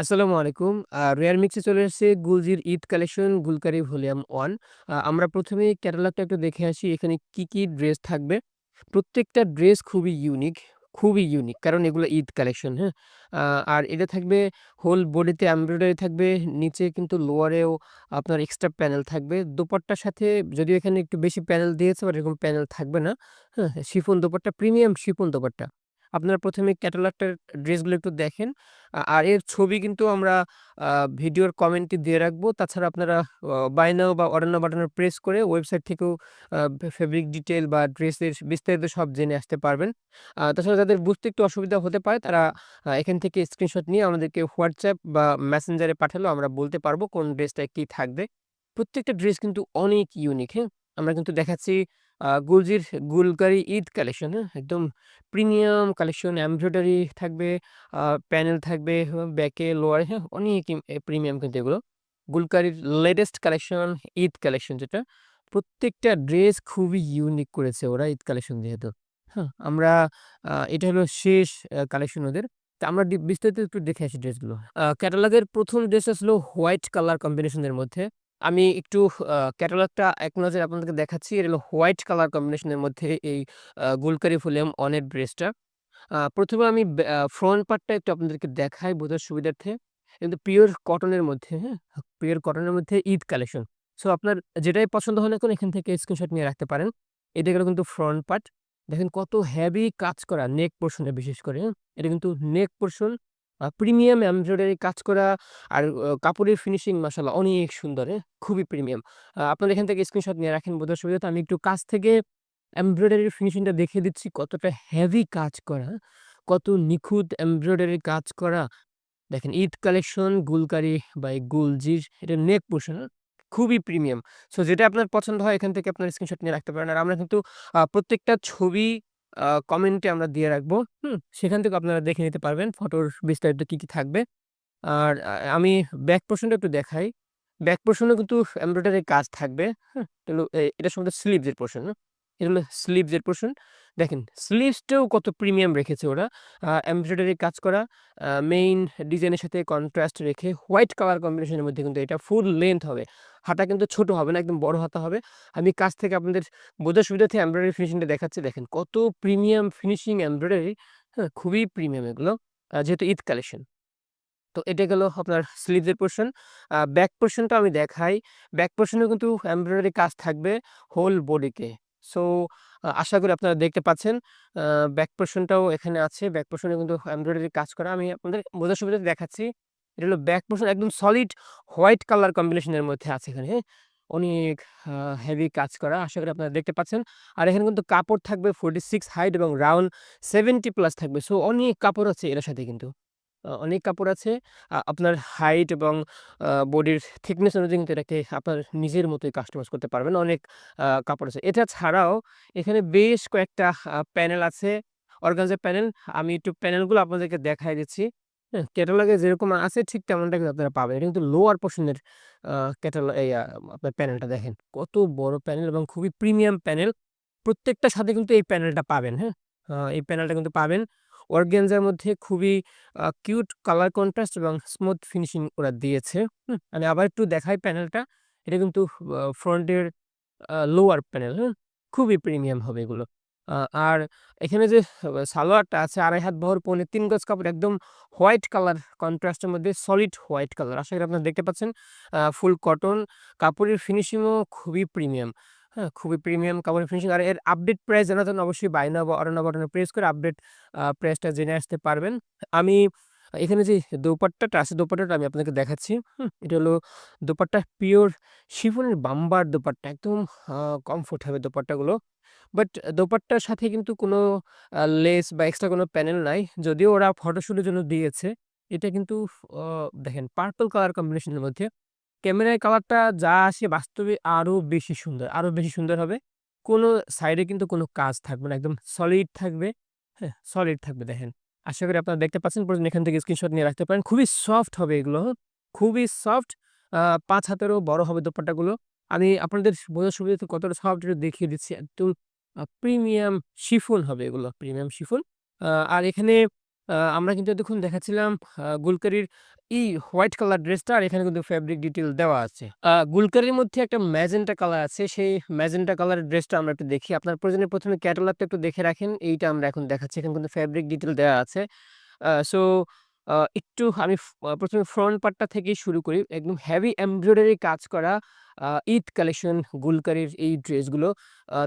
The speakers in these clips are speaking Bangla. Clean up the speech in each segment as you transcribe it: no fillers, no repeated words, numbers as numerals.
আসসালামু আলাইকুম। রেয়ার মিক্সে চলে এসেছে গুলজির ঈদ কালেকশন গুলকারি ভলিউম 1। আমরা ১ম এই ক্যাটালগটা একটু দেখে আসি এখানে কি ড্রেস থাকবে। প্রত্যেকটা ড্রেস খুবই ইউনিক। কারণ এগুলো ঈদ কালেকশন, হ্যাঁ? আ আর এটা থাকবে হোল বডিতে এমব্রয়ডারি থাকবে। নিচে কিন্তু লোয়ারেও আপনার এক্সট্রা প্যানেল থাকবে। দোপাট্টার সাথে যদিও এখানে একটু বেশি প্যানেল দিয়েছে বাট এরকম প্যানেল থাকবে না। হ্যাঁ? Chiffon dupatta, premium chiffon dupatta. আপনারা ১ম এ ক্যাটালগটার ড্রেসগুলো একটু দেখেন। আর এর ছবি কিন্তু আমরা আ ভিডিওর কমেন্টে দিয়ে রাখবো। তাছাড়া আপনারা বাই নাও বা অর্ডার নাও বাটনে প্রেস করে ওয়েবসাইট থেকেও ফেব্রিক ডিটেইল বা ড্রেসের বিস্তারিত সব জেনে আসতে পারবেন। তাছাড়া যাদের বুঝতে একটু অসুবিধা হতে পারে তারা এখান থেকে স্ক্রিনশট নিয়ে আমাদেরকে WhatsApp বা মেসেঞ্জারে পাঠালেও আমরা বলতে পারবো কোন ড্রেসটায় কি থাকবে। প্রত্যেকটা ড্রেস কিন্তু অনেক ইউনিক, হ্যাঁ? আমরা কিন্তু দেখাচ্ছি গুলজির গুলকারি ঈদ কালেকশন, হ্যাঁ? একদম প্রিমিয়াম কালেকশন এমব্রয়ডারি থাকবে, আ প্যানেল থাকবে, ব্যাকে, লোয়ারে, হ্যাঁ? অনেক প্রিমিয়াম কিন্তু এগুলো। গুলকারির লেটেস্ট কালেকশন, ঈদ কালেকশন যেটা। প্রত্যেকটা ড্রেস খুবই ইউনিক করেছে ওরা ঈদ কালেকশন যেহেতু। হ্যাঁ? আমরা এটা হলো শেষ কালেকশন ওদের। তো আমরা বিস্তারিত একটু দেখে আসি ড্রেসগুলো। ক্যাটালগের ১ম ড্রেস আসলো হোয়াইট কালার কম্বিনেশন এর মধ্যে। আমি একটু ক্যাটালগটা এক নজরে আপনাদেরকে দেখাচ্ছি। এটা হলো হোয়াইট কালার কম্বিনেশন এর মধ্যে এই গুলকারি ভলিউম 1 এর ড্রেসটা। ১ম এ আমি ফ্রন্ট পার্টটা একটু আপনাদেরকে দেখাই বোঝার সুবিধার্থে। কিন্তু পিওর কটনের মধ্যে, হ্যাঁ? পিওর কটনের মধ্যে ঈদ কালেকশন। সো আপনার যেটাই পছন্দ হয় না কেন এখান থেকে স্ক্রিনশট নিয়ে রাখতে পারেন। এটা গেল কিন্তু ফ্রন্ট পার্ট। দেখেন কত হেভি কাজ করা নেক পোরশন এ বিশেষ করে, হ্যাঁ? এটা কিন্তু নেক পোরশন প্রিমিয়াম এমব্রয়ডারি কাজ করা আর কাপড়ের ফিনিশিং মাশাআল্লাহ অনেক সুন্দর, হ্যাঁ? খুবই প্রিমিয়াম। আপনারা এখান থেকে স্ক্রিনশট নিয়ে রাখেন বোঝার সুবিধার্থে। আমি একটু কাছ থেকে এমব্রয়ডারির ফিনিশিংটা দেখিয়ে দিচ্ছি কতটা হেভি কাজ করা, কত নিখুঁত এমব্রয়ডারি কাজ করা। দেখেন ঈদ কালেকশন গুলকারি বাই গুলজির এটা নেক পোরশন খুবই প্রিমিয়াম। সো যেটা আপনার পছন্দ হয় এখান থেকে আপনার স্ক্রিনশট নিয়ে রাখতে পারেন। আর আমরা কিন্তু প্রত্যেকটা ছবি কমেন্টে আমরা দিয়ে রাখবো। হুম? সেখান থেকে আপনারা দেখে নিতে পারবেন ফটোর বিস্তারিত কি থাকবে। আর আমি ব্যাক পোরশনটা একটু দেখাই। ব্যাক পোরশনেও কিন্তু এমব্রয়ডারি কাজ থাকবে। হ্যাঁ? এটা হলো এটা সম্ভবত স্লিভস এর পোরশন, হ্যাঁ? এটা হলো স্লিভস এর পোরশন। দেখেন স্লিভসটাও কত প্রিমিয়াম রেখেছে ওরা। এমব্রয়ডারি কাজ করা মেইন ডিজাইনের সাথে কন্ট্রাস্ট রেখে হোয়াইট কালার কম্বিনেশনের মধ্যে কিন্তু এটা ফুল লেংথ হবে। হাতা কিন্তু ছোট হবে না, একদম বড় হাতা হবে। আমি কাছ থেকে আপনাদের বোঝার সুবিধার্থে এমব্রয়ডারি ফিনিশিংটা দেখাচ্ছি। দেখেন কত প্রিমিয়াম ফিনিশিং এমব্রয়ডারি, হ্যাঁ? খুবই প্রিমিয়াম এগুলো। যেহেতু ঈদ কালেকশন। তো এটা গেল আপনার স্লিভস এর পোরশন। ব্যাক পোরশনটা আমি দেখাই। ব্যাক পোরশনেও কিন্তু এমব্রয়ডারি কাজ থাকবে হোল বডিতে। সো আশা করি আপনারা দেখতে পাচ্ছেন। আ ব্যাক পোরশনটাও এখানে আছে। ব্যাক পোরশনে কিন্তু এমব্রয়ডারি কাজ করা। আমি আপনাদের বোঝার সুবিধার্থে দেখাচ্ছি। এটা হলো ব্যাক পোরশন একদম সলিড হোয়াইট কালার কম্বিনেশন এর মধ্যে আছে এখানে, হ্যাঁ? অনেক আ হেভি কাজ করা। আশা করি আপনারা দেখতে পাচ্ছেন। আর এখানে কিন্তু কাপড় থাকবে 46 হাইট এবং রাউন্ড 70 প্লাস থাকবে। সো অনেক কাপড় আছে এটার সাথে কিন্তু। অনেক কাপড় আছে। আপনার হাইট এবং বডির থিকনেস অনুযায়ী কিন্তু এটাকে আপনার নিজের মতোই কাস্টমাইজ করতে পারবেন। অনেক কাপড় আছে। এটা ছাড়াও এখানে বেশ কয়েকটা প্যানেল আছে। Organza panel. আমি একটু প্যানেলগুলো আপনাদেরকে দেখায় দিচ্ছি। হ্যাঁ? ক্যাটালগে যেরকম আছে ঠিক তেমনটা কিন্তু আপনারা পাবেন। এটা কিন্তু লোয়ার পোরশন এর আ এই আপনার প্যানেলটা দেখেন। কত বড় প্যানেল এবং খুবই প্রিমিয়াম প্যানেল। প্রত্যেকটার সাথে কিন্তু এই প্যানেলটা পাবেন, হ্যাঁ? এই প্যানেলটা কিন্তু পাবেন। অর্গানজার মধ্যে খুবই কিউট কালার কন্ট্রাস্ট এবং স্মুথ ফিনিশিং ওরা দিয়েছে। হুম? আমি আবার একটু দেখাই প্যানেলটা। এটা কিন্তু ফ্রন্টের লোয়ার প্যানেল, হ্যাঁ? খুবই প্রিমিয়াম হবে এগুলো। আ আর এখানে যে সালোয়ারটা আছে ২.৫ হাত বহর পৌনে ৩ গজ কাপড় একদম হোয়াইট কালার কন্ট্রাস্টের মধ্যে সলিড হোয়াইট কালার। আশা করি আপনারা দেখতে পাচ্ছেন। ফুল কটন কাপড়ের ফিনিশিংও খুবই প্রিমিয়াম। হ্যাঁ? খুবই প্রিমিয়াম কাপড়ের ফিনিশিং। আর এর আপডেট প্রাইস জানার জন্য অবশ্যই বাই নাও বা অর্ডার নাও বাটনে প্রেস করে আপডেট প্রাইসটা জেনে আসতে পারবেন। আমি এখানে যে দোপাট্টাটা আছে, দোপাট্টাটা আমি আপনাকে দেখাচ্ছি। হুম? এটা হলো দোপাট্টা পিওর শিফনের বাম্বার দোপাট্টা। একদম আ কমফোর্ট হবে দোপাট্টাগুলো। বাট দোপাট্টার সাথে কিন্তু কোনো লেস বা এক্সট্রা কোনো প্যানেল নাই। যদিও ওরা ফটোশুটের জন্য দিয়েছে। এটা কিন্তু অ দেখেন পার্পল কালার কম্বিনেশন এর মধ্যে। ক্যামেরায় কালারটা যা আসে বাস্তবে আরো বেশি সুন্দর হবে। কোনো সাইডে কিন্তু কোনো কাজ থাকবে না। একদম সলিড থাকবে। হ্যাঁ? সলিড থাকবে দেখেন। আশা করি আপনারা দেখতে পাচ্ছেন। প্রয়োজনে এখান থেকে স্ক্রিনশট নিয়ে রাখতে পারেন। খুবই সফট হবে এগুলো, হ্যাঁ? খুবই সফট। আ ৫ হাতেরও বড় হবে দোপাট্টাগুলো। আমি আপনাদের বোঝার সুবিধার্থে কতটা সফট একটু দেখিয়ে দিচ্ছি। একদম প্রিমিয়াম শিফন হবে এগুলো। Premium chiffon. আর এখানে আমরা কিন্তু এতক্ষণ দেখাচ্ছিলাম গুলকারির হোয়াইট কালার ড্রেসটা আর এখানে কিন্তু ফেব্রিক ডিটেইল দেওয়া আছে। গুলকারির মধ্যে একটা ম্যাজেন্টা কালার আছে। সেই ম্যাজেন্টা কালারের ড্রেসটা আমরা একটু দেখি। আপনার প্রয়োজনে ১ম এ ক্যাটালগটা একটু দেখে রাখেন। এইটা আমরা এখন দেখাচ্ছি। এখানে কিন্তু ফেব্রিক ডিটেইল দেওয়া আছে। সো একটু আমি ১ম এ ফ্রন্ট পার্টটা থেকেই শুরু করি। একদম হেভি এমব্রয়ডারি কাজ করা ঈদ কালেকশন গুলকারির এই ড্রেসগুলো।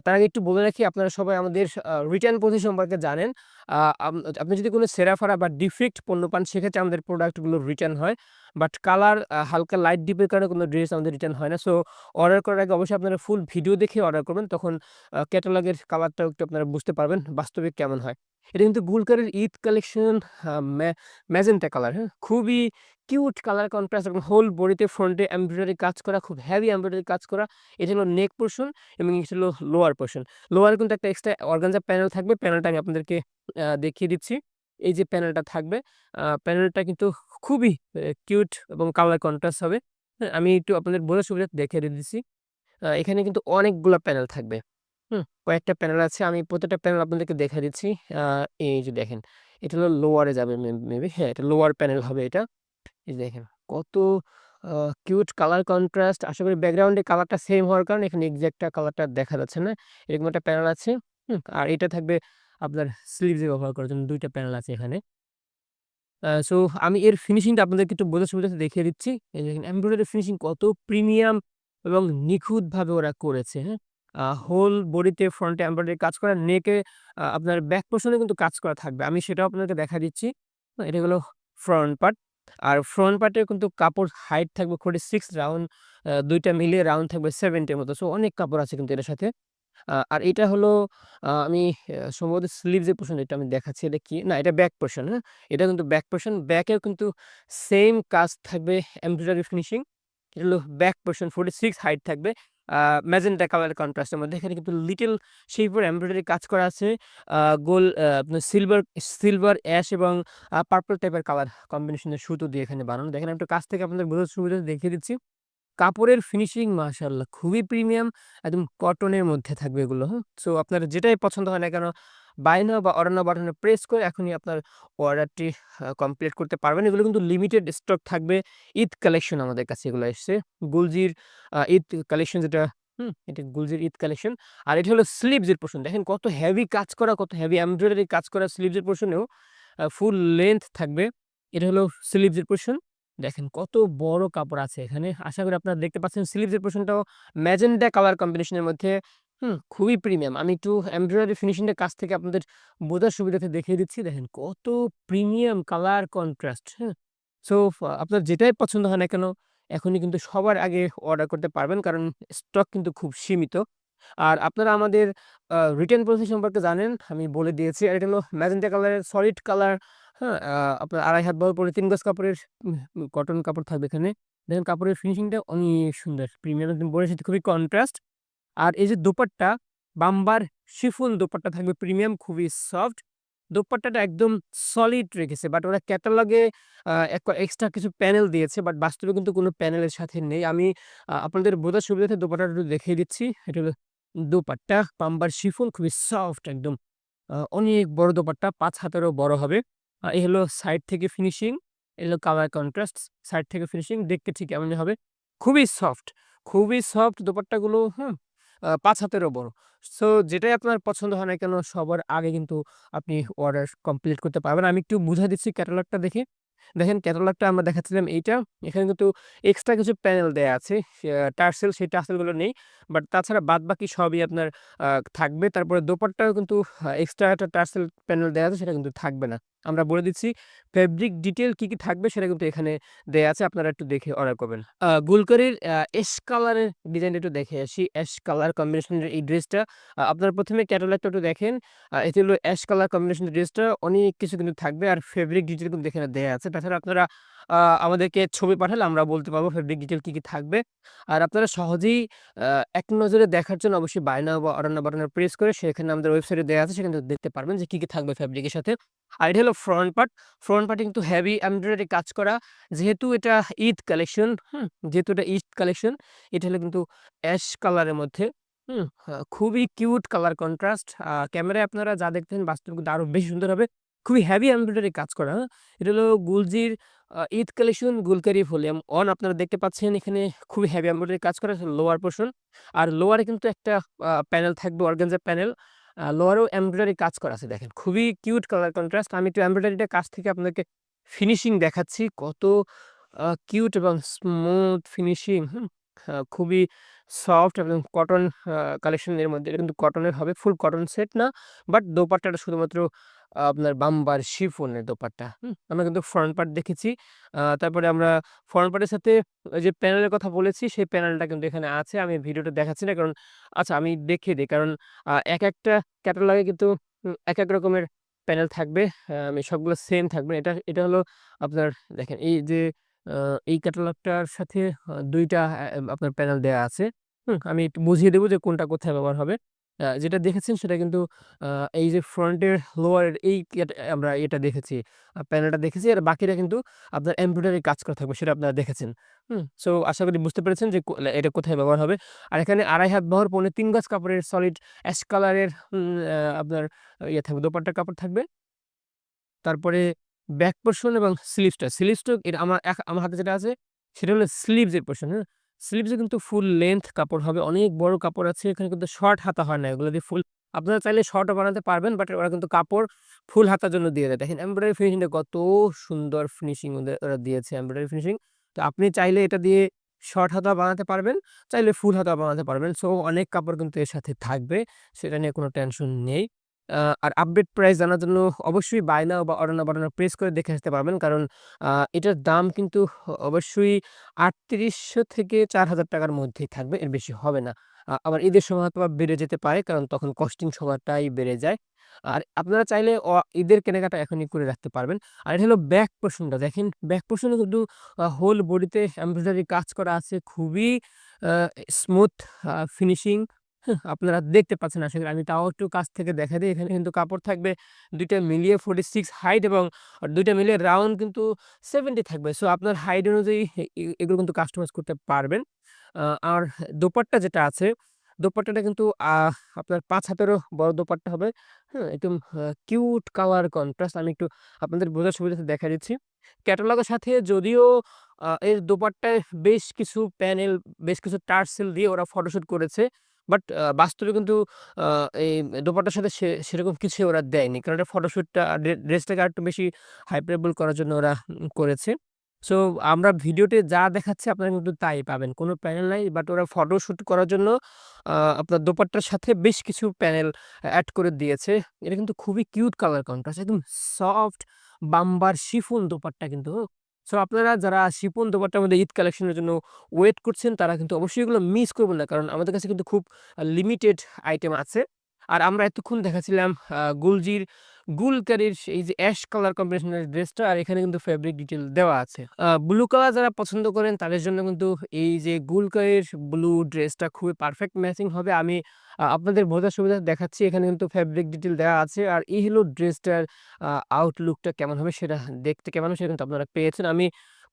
তার আগে একটু বলে রাখি আপনারা সবাই আমাদের রিটার্ন পলিসি সম্পর্কে জানেন। আ আম আপনি যদি কোনো ছেঁড়া-ফাড়া বা ডিফেক্ট পণ্য পান সেক্ষেত্রে আমাদের প্রোডাক্টগুলো রিটার্ন হয়। বাট কালার হালকা লাইট ডিপের কারণে কোনো ড্রেস আমাদের রিটার্ন হয় না। সো অর্ডার করার আগে অবশ্যই আপনারা ফুল ভিডিও দেখে অর্ডার করবেন। তখন ক্যাটালগের কালারটাও একটু আপনারা বুঝতে পারবেন বাস্তবে কেমন হয়। এটা কিন্তু গুলকারের ঈদ কালেকশন আ ম্যা ম্যাজেন্টা কালার, হ্যাঁ? খুবই কিউট কালার কন্ট্রাস্ট এবং হোল বডিতে ফ্রন্টে এমব্রয়ডারি কাজ করা, খুব হেভি এমব্রয়ডারি কাজ করা। এটা হলো নেক পোরশন এবং এটা হলো লোয়ার পোরশন। লোয়ারে কিন্তু একটা এক্সট্রা অর্গানজা প্যানেল থাকবে। প্যানেলটা আমি আপনাদেরকে দেখিয়ে দিচ্ছি। এই যে প্যানেলটা থাকবে, প্যানেলটা কিন্তু খুবই কিউট এবং কালার কন্ট্রাস্ট হবে। হ্যাঁ? আমি একটু আপনাদের বোঝার সুবিধার্থে দেখিয়ে দিচ্ছি। এখানে কিন্তু অনেকগুলা প্যানেল থাকবে। হুম? কয়েকটা প্যানেল আছে। আমি প্রত্যেকটা প্যানেল আপনাদেরকে দেখায় দিচ্ছি। আ এই যে দেখেন, এটা হলো লোয়ারে যাবে মেবি হ্যাঁ, এটা লোয়ার প্যানেল হবে এটা। এই যে দেখেন কত আ কিউট কালার কন্ট্রাস্ট। আশা করি ব্যাকগ্রাউন্ডে কালারটা সেম হওয়ার কারণে এখানে এক্সাক্টটা কালারটা দেখা যাচ্ছে না। এরকম একটা প্যানেল আছে। হুম? আর এটা থাকবে আপনার স্লিভস এ ব্যবহার করার জন্য ২ টা প্যানেল আছে এখানে। সো আমি এর ফিনিশিংটা আপনাদেরকে একটু বোঝার সুবিধার্থে দেখিয়ে দিচ্ছি। এই দেখেন এমব্রয়ডারি ফিনিশিং কত প্রিমিয়াম এবং নিখুঁতভাবে ওরা করেছে, হ্যাঁ? হোল বডিতে ফ্রন্টে এমব্রয়ডারি কাজ করা, নেকে আপনার ব্যাক পোরশন এ কিন্তু কাজ করা থাকবে। আমি সেটাও আপনাদেরকে দেখায় দিচ্ছি। এটা হলো ফ্রন্ট পার্ট। আর ফ্রন্ট পার্টে কিন্তু কাপড় হাইট থাকবে 46 রাউন্ড ২ টা মিলিয়ে রাউন্ড থাকবে 70 এর মতো। সো অনেক কাপড় আছে কিন্তু এটার সাথে। আর এটা হলো আমি সম্ভবত স্লিভস এর পোরশন এটা আমি দেখাচ্ছি। এটা কি? না এটা ব্যাক পোরশন, হ্যাঁ? এটা কিন্তু ব্যাক পোরশন। ব্যাকেও কিন্তু সেইম কাজ থাকবে এমব্রয়ডারি ফিনিশিং। এটা হলো ব্যাক পোরশন 46 হাইট থাকবে। আ ম্যাজেন্টা কালার কন্ট্রাস্ট এর মধ্যে। এখানে কিন্তু লিটল শেইপ এর এমব্রয়ডারি কাজ করা আছে। গোল আপনার সিলভার অ্যাশ এবং পার্পল টাইপের কালার কম্বিনেশনের সুতো দিয়ে এখানে বানানো। দেখেন আমি একটু কাছ থেকে আপনাদের বোঝার সুবিধার্থে দেখিয়ে দিচ্ছি। কাপড়ের ফিনিশিং মাশাআল্লাহ খুবই প্রিমিয়াম, একদম কটনের মধ্যে থাকবে এগুলো, হ্যাঁ? সো আপনার যেটাই পছন্দ হয় না কেন বাই নাও বা অর্ডার নাও বাটনে প্রেস করে এখনই আপনার অর্ডারটি কমপ্লিট করতে পারবেন। এগুলো কিন্তু লিমিটেড স্টক থাকবে। ঈদ কালেকশন আমাদের কাছে এগুলো এসছে। গুলজির ঈদ কালেকশন যেটা এটা গুলজির ঈদ কালেকশন। আর এটা হলো স্লিভস এর পোরশন। দেখেন কত হেভি কাজ করা, কত হেভি এমব্রয়ডারি কাজ করা স্লিভস এর পোরশনেও ফুল লেংথ থাকবে। এটা হলো স্লিভস এর পোরশন। দেখেন কত বড় কাপড় আছে এখানে। আশা করি আপনারা দেখতে পাচ্ছেন স্লিভস এর পোরশনটাও ম্যাজেন্টা কালার কম্বিনেশন এর মধ্যে খুবই প্রিমিয়াম। আমি একটু এমব্রয়ডারি ফিনিশিং এর কাছ থেকে আপনাদের বোঝার সুবিধার্থে দেখিয়ে দিচ্ছি। দেখেন কত প্রিমিয়াম কালার কন্ট্রাস্ট, হ্যাঁ? সো আপনার যেটাই পছন্দ হয় না কেন এখনই কিন্তু সবার আগে অর্ডার করতে পারবেন। কারণ স্টক কিন্তু খুব সীমিত। আর আপনারা আমাদের রিটার্ন পলিসি সম্পর্কে জানেন, আমি বলে দিয়েছি। আর এটা হলো ম্যাজেন্টা কালারের সলিড কালার, হ্যাঁ? আপনার ২.৫ হাত বহর ৩ গজ কাপড়ের কটন কাপড় থাকবে এখানে। দেখেন কাপড়ের ফিনিশিংটা অনেক সুন্দর। প্রিমিয়াম একদম বোনের সাথে খুবই কন্ট্রাস্ট। আর এই যে দোপাট্টা, বাম্বার শিফন দোপাট্টা থাকবে প্রিমিয়াম খুবই সফট। দোপাট্টাটা একদম সলিড রেখেছে। বাট ওরা ক্যাটালগে এক্সট্রা কিছু প্যানেল দিয়েছে। বাট বাস্তবে কিন্তু কোনো প্যানেলের সাথে নেই। আমি আপনাদের বোঝার সুবিধার্থে দোপাট্টাটা একটু দেখিয়ে দিচ্ছি। এটা হলো দোপাট্টা, বাম্বার শিফন খুবই সফট একদম। অনেক বড় দোপাট্টা ৫ হাতেরও বড় হবে। এই হলো সাইড থেকে ফিনিশিং, এই হলো কালার কন্ট্রাস্ট, সাইড থেকে ফিনিশিং দেখতে ঠিক এমনই হবে। খুবই সফট, খুবই সফট দোপাট্টাগুলো, হুম? ৫ হাতেরও বড়। সো যেটাই আপনার পছন্দ হয় না কেন সবার আগে কিন্তু আপনি অর্ডার কমপ্লিট করতে পারবেন। আমি একটু বুঝায় দিচ্ছি ক্যাটালগটা দেখে। দেখেন ক্যাটালগটা আমরা দেখাচ্ছিলাম এইটা। এখানে কিন্তু এক্সট্রা কিছু প্যানেল দেয়া আছে। টার্সেল সেই টার্সেলগুলো নেই। বাট তাছাড়া বাদবাকি সবই আপনার আ থাকবে। তারপরে দোপাট্টাও কিন্তু এক্সট্রা একটা টার্সেল প্যানেল দেয়া আছে সেটা কিন্তু থাকবে না। আমরা বলে দিচ্ছি ফেব্রিক ডিটেইল কি থাকবে সেটা কিন্তু এখানে দেয়া আছে। আপনারা একটু দেখে অর্ডার করবেন। গুলকারির অ্যাশ কালারের ডিজাইনটা একটু দেখে আসি। অ্যাশ কালার কম্বিনেশনের এই ড্রেসটা আপনারা ১ম এ ক্যাটালগটা একটু দেখেন। এটি হলো অ্যাশ কালার কম্বিনেশনের ড্রেসটা অনেক কিছু কিন্তু থাকবে। আর ফেব্রিক ডিটেইল কিন্তু এখানে দেয়া আছে। তাছাড়া আপনারা আ আমাদেরকে ছবি পাঠালে আমরা বলতে পারবো ফেব্রিক ডিটেইল কি থাকবে। আর আপনারা সহজেই আ এক নজরে দেখার জন্য অবশ্যই বাই নাও বা অর্ডার নাও বাটনে প্রেস করে সেখানে আমাদের ওয়েবসাইটে দেয়া আছে সেখানে দেখতে পারবেন যে কি থাকবে ফেব্রিকের সাথে। আর এটা হলো ফ্রন্ট পার্ট। ফ্রন্ট পার্টে কিন্তু হেভি এমব্রয়ডারি কাজ করা। যেহেতু এটা ঈদ কালেকশন, যেহেতু এটা ঈদ কালেকশন, এটা হলো কিন্তু অ্যাশ কালারের মধ্যে, খুবই কিউট কালার কন্ট্রাস্ট। ক্যামেরায় আপনারা যা দেখতেছেন বাস্তবে কিন্তু আরো বেশি সুন্দর হবে। খুবই হেভি এমব্রয়ডারি কাজ করা, হ্যাঁ? এটা হলো গুলজির ঈদ কালেকশন গুলকারি ভলিউম 1 আপনারা দেখতে পাচ্ছেন এখানে খুবই হেভি এমব্রয়ডারি কাজ করা আছে লোয়ার পোরশন। আর লোয়ারে কিন্তু একটা প্যানেল থাকবে অর্গানজা প্যানেল। লোয়ারেও এমব্রয়ডারি কাজ করা আছে দেখেন। খুবই কিউট কালার কন্ট্রাস্ট। আমি একটু এমব্রয়ডারিটা কাছ থেকে আপনাদেরকে ফিনিশিং দেখাচ্ছি। কত কিউট এবং স্মুথ ফিনিশিং, হুম? খুবই সফট এবং কটন কালেকশন এর মধ্যে। এটা কিন্তু কটনের হবে, ফুল কটন সেট না। বাট দোপাট্টাটা শুধুমাত্র আপনার বাম্বার শিফনের দোপাট্টা, হুম? আমরা কিন্তু ফ্রন্ট পার্ট দেখেছি। তারপরে আমরা ফ্রন্ট পার্টের সাথে ওই যে প্যানেলের কথা বলেছি, সেই প্যানেলটা কিন্তু এখানে আছে। আমি ভিডিওটা দেখাচ্ছি না কারণ আচ্ছা আমি দেখিয়ে দেই। কারণ একেকটা ক্যাটালগে কিন্তু একেক রকমের প্যানেল থাকবে। আমি সবগুলো সেম থাকবে না। এটা এটা হলো আপনার দেখেন এই যে আ এই ক্যাটালগটার সাথে ২ টা আপনার প্যানেল দেয়া আছে। হুম? আমি একটু বুঝিয়ে দেব যে কোনটা কোথায় ব্যবহার হবে। যেটা দেখেছেন সেটা কিন্তু আ এই যে ফ্রন্টের লোয়ার এই আমরা এটা দেখেছি। প্যানেলটা দেখেছি। আর বাকিটা কিন্তু আপনার এমব্রয়ডারি কাজ করা থাকবে সেটা আপনারা দেখেছেন। হুম? সো আশা করি বুঝতে পেরেছেন যে এটা কোথায় ব্যবহার হবে। আর এখানে ২.৫ হাত বহর পৌনে ৩ গজ কাপড়ের সলিড অ্যাশ কালারের আপনার ইয়ে থাকবে দোপাট্টার কাপড় থাকবে। তারপরে ব্যাক পোরশন এবং স্লিভসটা এটা আমার হাতে যেটা আছে সেটা হলো স্লিভস এর পোরশন, হ্যাঁ? স্লিভস এ কিন্তু ফুল লেংথ কাপড় হবে। অনেক বড় কাপড় আছে। এখানে কিন্তু শর্ট হাতা হয় না। এগুলো দিয়ে ফুল আপনারা চাইলে শর্টও বানাতে পারবেন। বাট ওরা কিন্তু কাপড় ফুল হাতার জন্য দিয়ে দেয়। দেখেন এমব্রয়ডারি ফিনিশিংটা কত সুন্দর ফিনিশিং ওরা দিয়েছে এমব্রয়ডারি ফিনিশিং। তো আপনি চাইলে এটা দিয়ে শর্ট হাতা বানাতে পারবেন, চাইলে ফুল হাতা বানাতে পারবেন। সো অনেক কাপড় কিন্তু এর সাথে থাকবে। সেটা নিয়ে কোনো টেনশন নেই। আর আপডেট প্রাইস জানার জন্য অবশ্যই বাই নাও বা অর্ডার নাও বাটনে প্রেস করে দেখে আসতে পারবেন। কারণ এটার দাম কিন্তু অবশ্যই ৳৩৮০০ থেকে ৳৪,০০০ র মধ্যেই থাকবে। এর বেশি হবে না। আবার ঈদের সময় হয়তোবা বেড়ে যেতে পারে। কারণ তখন কস্টিং সময়টাই বেড়ে যায়। আর আপনারা চাইলে ঈদের কেনাকাটা এখনই করে রাখতে পারবেন। আর এটা হলো ব্যাক পোরশনটা দেখেন, ব্যাক পোরশনে কিন্তু হোল বডিতে এমব্রয়ডারি কাজ করা আছে। খুবই আ স্মুথ ফিনিশিং। আপনারা দেখতে পাচ্ছেন আশা করি। আমি তাও একটু কাছ থেকে দেখাই দেই। এখানে কিন্তু কাপড় থাকবে ২ টা মিলিয়ে 46 হাইট এবং ২ টা মিলিয়ে রাউন্ড কিন্তু 70 থাকবে। সো আপনার হাইট অনুযায়ী এগুলো কিন্তু কাস্টমাইজ করতে পারবেন। আ আর দোপাট্টা যেটা আছে, দোপাট্টাটা কিন্তু আপনার ৫ হাতেরও বড় দোপাট্টা হবে। হ্যাঁ? একদম কিউট কালার কন্ট্রাস্ট আমি একটু আপনাদের বোঝার সুবিধার্থে দেখায় দিচ্ছি। ক্যাটালগের সাথে যদিও এর দোপাট্টায় বেশ কিছু প্যানেল, বেশ কিছু টার্সেল দিয়ে ওরা ফটোশুট করেছে। বাট বাস্তবে কিন্তু আ এই দোপাট্টার সাথে সেরকম কিছুই ওরা দেয়নি। কারণ এটা ফটোশুটটা ড্রেসটাকে আরেকটু বেশি হাইপারবল করার জন্য ওরা করেছে। সো আমরা ভিডিওতে যা দেখাচ্ছি আপনারা কিন্তু তাই পাবেন। কোন প্যানেল নাই বাট ওরা ফটোশুট করার জন্য আপনার দোপাট্টার সাথে বেশ কিছু প্যানেল এড করে দিয়েছে। এটা কিন্তু খুবই কিউট কালার কন্ট্রাস্ট একদম সফট বাম্বার শিফন দোপাট্টা কিন্তু। সো আপনারা যারা শিফন দোপাট্টার মধ্যে ঈদ কালেকশনের জন্য ওয়েট করছেন তারা কিন্তু অবশ্যই এগুলো মিস করবেন না। কারণ আমাদের কাছে কিন্তু খুব লিমিটেড আইটেম আছে। আর আমরা এতক্ষণ দেখাচ্ছিলাম গুলজির গুলকারির এই যে অ্যাশ কালার কম্বিনেশনের ড্রেসটা আর এখানে কিন্তু ফেব্রিক ডিটেইল দেওয়া আছে। ব্লু কালার যারা পছন্দ করেন তাদের জন্য কিন্তু এই যে গুলকারির ব্লু ড্রেসটা খুবই পারফেক্ট ম্যাচিং হবে। আমি আপনাদের বোঝার সুবিধার্থে দেখাচ্ছি। এখানে কিন্তু ফেব্রিক ডিটেইল দেওয়া আছে। আর এই হলো ড্রেসটার আ আউটলুকটা কেমন হবে সেটা দেখতে কেমন হবে সেটা কিন্তু আপনারা পেয়েছেন। আমি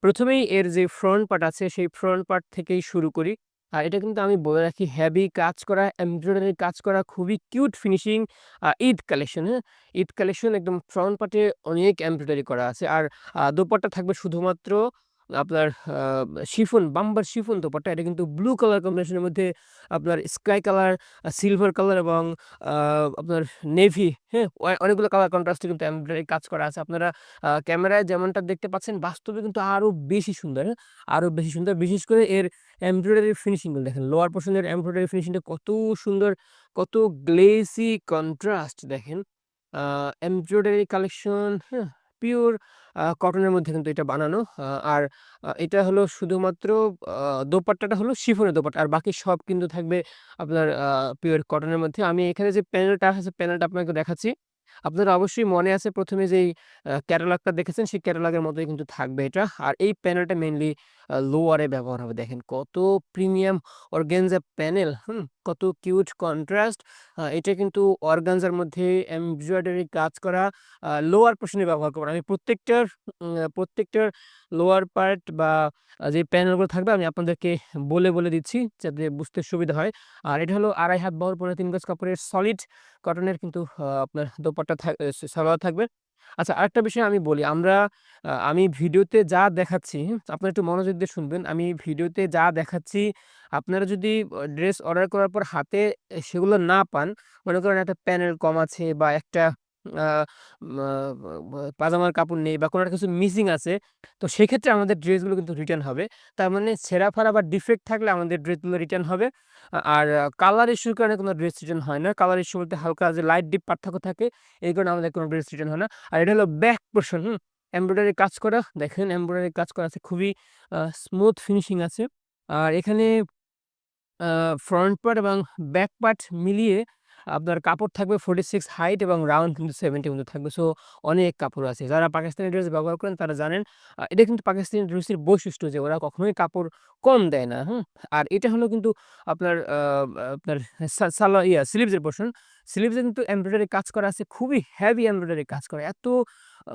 ১ম এই এর যে ফ্রন্ট পার্ট আছে সেই ফ্রন্ট পার্ট থেকেই শুরু করি। আর এটা কিন্তু আমি বলে রাখি হেভি কাজ করা, এমব্রয়ডারি কাজ করা খুবই কিউট ফিনিশিং ঈদ কালেকশন, হ্যাঁ? ঈদ কালেকশন একদম ফ্রন্ট পার্টে অনেক এমব্রয়ডারি করা আছে। আর দোপাট্টা থাকবে শুধুমাত্র আপনার শিফন, বাম্বার শিফন দোপাট্টা। এটা কিন্তু ব্লু কালার কম্বিনেশনের মধ্যে আপনার স্কাই কালার, সিলভার কালার এবং আ আপনার নেভি, হ্যাঁ? অনেকগুলো কালার কন্ট্রাস্টে কিন্তু এমব্রয়ডারি কাজ করা আছে। আপনারা ক্যামেরায় যেমনটা দেখতে পাচ্ছেন বাস্তবে কিন্তু আরো বেশি সুন্দর, হ্যাঁ? আরো বেশি সুন্দর। বিশেষ করে এর এমব্রয়ডারি ফিনিশিং গুলো দেখেন। লোয়ার পোরশন এর এমব্রয়ডারি ফিনিশিংটা কত সুন্দর, কত গ্লেজি কন্ট্রাস্ট দেখেন। আ এমব্রয়ডারি কালেকশন, হ্যাঁ? পিওর কটনের মধ্যে কিন্তু এটা বানানো। আর এটা হলো শুধুমাত্র আ দোপাট্টাটা হলো শিফনের দোপাট্টা। আর বাকি সব কিন্তু থাকবে আপনার পিওর কটনের মধ্যে। আমি এখানে যে প্যানেলটা আছে প্যানেলটা আপনাকে দেখাচ্ছি। আপনার অবশ্যই মনে আছে ১ম এ যেই ক্যাটালগটা দেখেছেন সেই ক্যাটালগের মতোই কিন্তু থাকবে এটা। আর এই প্যানেলটা মেইনলি লোয়ারে ব্যবহার হবে। দেখেন কত প্রিমিয়াম অর্গানজা প্যানেল, হুম? কত কিউট কন্ট্রাস্ট। এটা কিন্তু অর্গানজার মধ্যে এমব্রয়ডারি কাজ করা লোয়ার পোরশন এ ব্যবহার করব। আমি প্রত্যেকটার লোয়ার পার্ট বা যে প্যানেলগুলো থাকবে আমি আপনাদেরকে বলে দিচ্ছি যাতে বুঝতে সুবিধা হয়। আর এটা হলো ২.৫ হাত বহর পৌনে ৩ গজ কাপড়ের সলিড কটনের কিন্তু আপনার দোপাট্টা সালোয়ার থাকবে। আচ্ছা, আরেকটা বিষয় আমি বলি। আমি ভিডিওতে যা দেখাচ্ছি, আপনারা একটু মনোযোগ দিয়ে শুনবেন। আমি ভিডিওতে যা দেখাচ্ছি, আপনারা যদি ড্রেস অর্ডার করার পর হাতে সেগুলো না পান, মনে করেন একটা প্যানেল কম আছে বা একটা আ মা পাজামার কাপড় নেই বা কোনো একটা কিছু মিসিং আছে, তো সেক্ষেত্রে আমাদের ড্রেসগুলো কিন্তু রিটার্ন হবে। তার মানে ছেঁড়া-ফাড়া বা ডিফেক্ট থাকলে আমাদের ড্রেসগুলো রিটার্ন হবে। আর কালার ইস্যুর কারণে কোনো ড্রেস রিটার্ন হয় না। কালার ইস্যু বলতে হালকা যে লাইট ডিপ পার্থক্য থাকে, এই কারণে আমাদের কোনো ড্রেস রিটার্ন হয় না। আর এটা হলো ব্যাক পোরশন, এমব্রয়ডারি কাজ করা। দেখেন এমব্রয়ডারি কাজ করা আছে, খুবই স্মুথ ফিনিশিং আছে। আর এখানে আ ফ্রন্ট পার্ট এবং ব্যাক পার্ট মিলিয়ে আপনার কাপড় থাকবে 46 হাইট এবং রাউন্ড কিন্তু 70 কিন্তু থাকবে। সো অনেক কাপড় আছে। যারা পাকিস্তানি ড্রেস ব্যবহার করেন তারা জানেন এটা কিন্তু পাকিস্তানি ড্রেসের বৈশিষ্ট্য যে ওরা কখনোই কাপড় কম দেয় না, হুম? আর এটা হলো কিন্তু আপনার আপনার স্লিভস এর পোরশন। স্লিভস এ কিন্তু এমব্রয়ডারি কাজ করা আছে। খুবই হেভি এমব্রয়ডারি কাজ করা।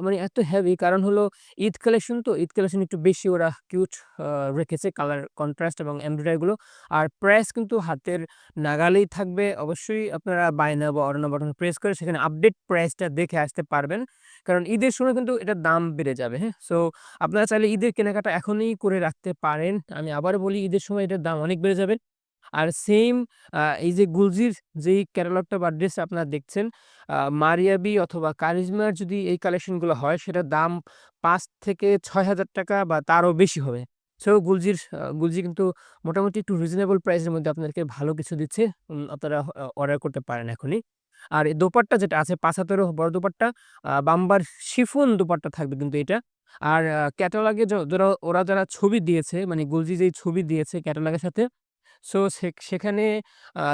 মানে এত হেভি, কারণ হলো ঈদ কালেকশন তো, ঈদ কালেকশন একটু বেশি ওরা কিউট আ রেখেছে কালার কন্ট্রাস্ট এবং এমব্রয়ডারি গুলো। আর প্রাইস কিন্তু হাতের নাগালেই থাকবে। অবশ্যই আপনারা বায়না বা অর্ডার বাটন প্রেস করে সেখানে আপডেট প্রাইসটা দেখে আসতে পারবেন। কারণ ঈদের সময় কিন্তু এটার দাম বেড়ে যাবে, হ্যাঁ? সো আপনারা চাইলে ঈদের কেনাকাটা এখনই করে রাখতে পারেন। আমি আবারও বলি, ঈদের সময় এটার দাম অনেক বেড়ে যাবে। আর সেম এই যে গুলজির যেই ক্যাটালগটা বা ড্রেস আপনারা দেখছেন, মারিয়াবি অথবা কারিজমার যদি এই কালেকশনগুলো হয় সেটার দাম ৳৫,000 থেকে ৳৬,000 বা তারও বেশি হবে। সো গুলজি কিন্তু মোটামুটি একটু রিজনেবল প্রাইস এর মধ্যে আপনাদেরকে ভালো কিছু দিচ্ছে। আপনারা অর্ডার করতে পারেন এখনই। আর এই দোপাট্টা যেটা আছে ৫ হাতেরও বড় দোপাট্টা, বাম্বার শিফন দোপাট্টা থাকবে কিন্তু এটা। আর ক্যাটালগে ওরা যারা ছবি দিয়েছে, মানে গুলজি যেই ছবি দিয়েছে ক্যাটালগের সাথে, সো সেখানে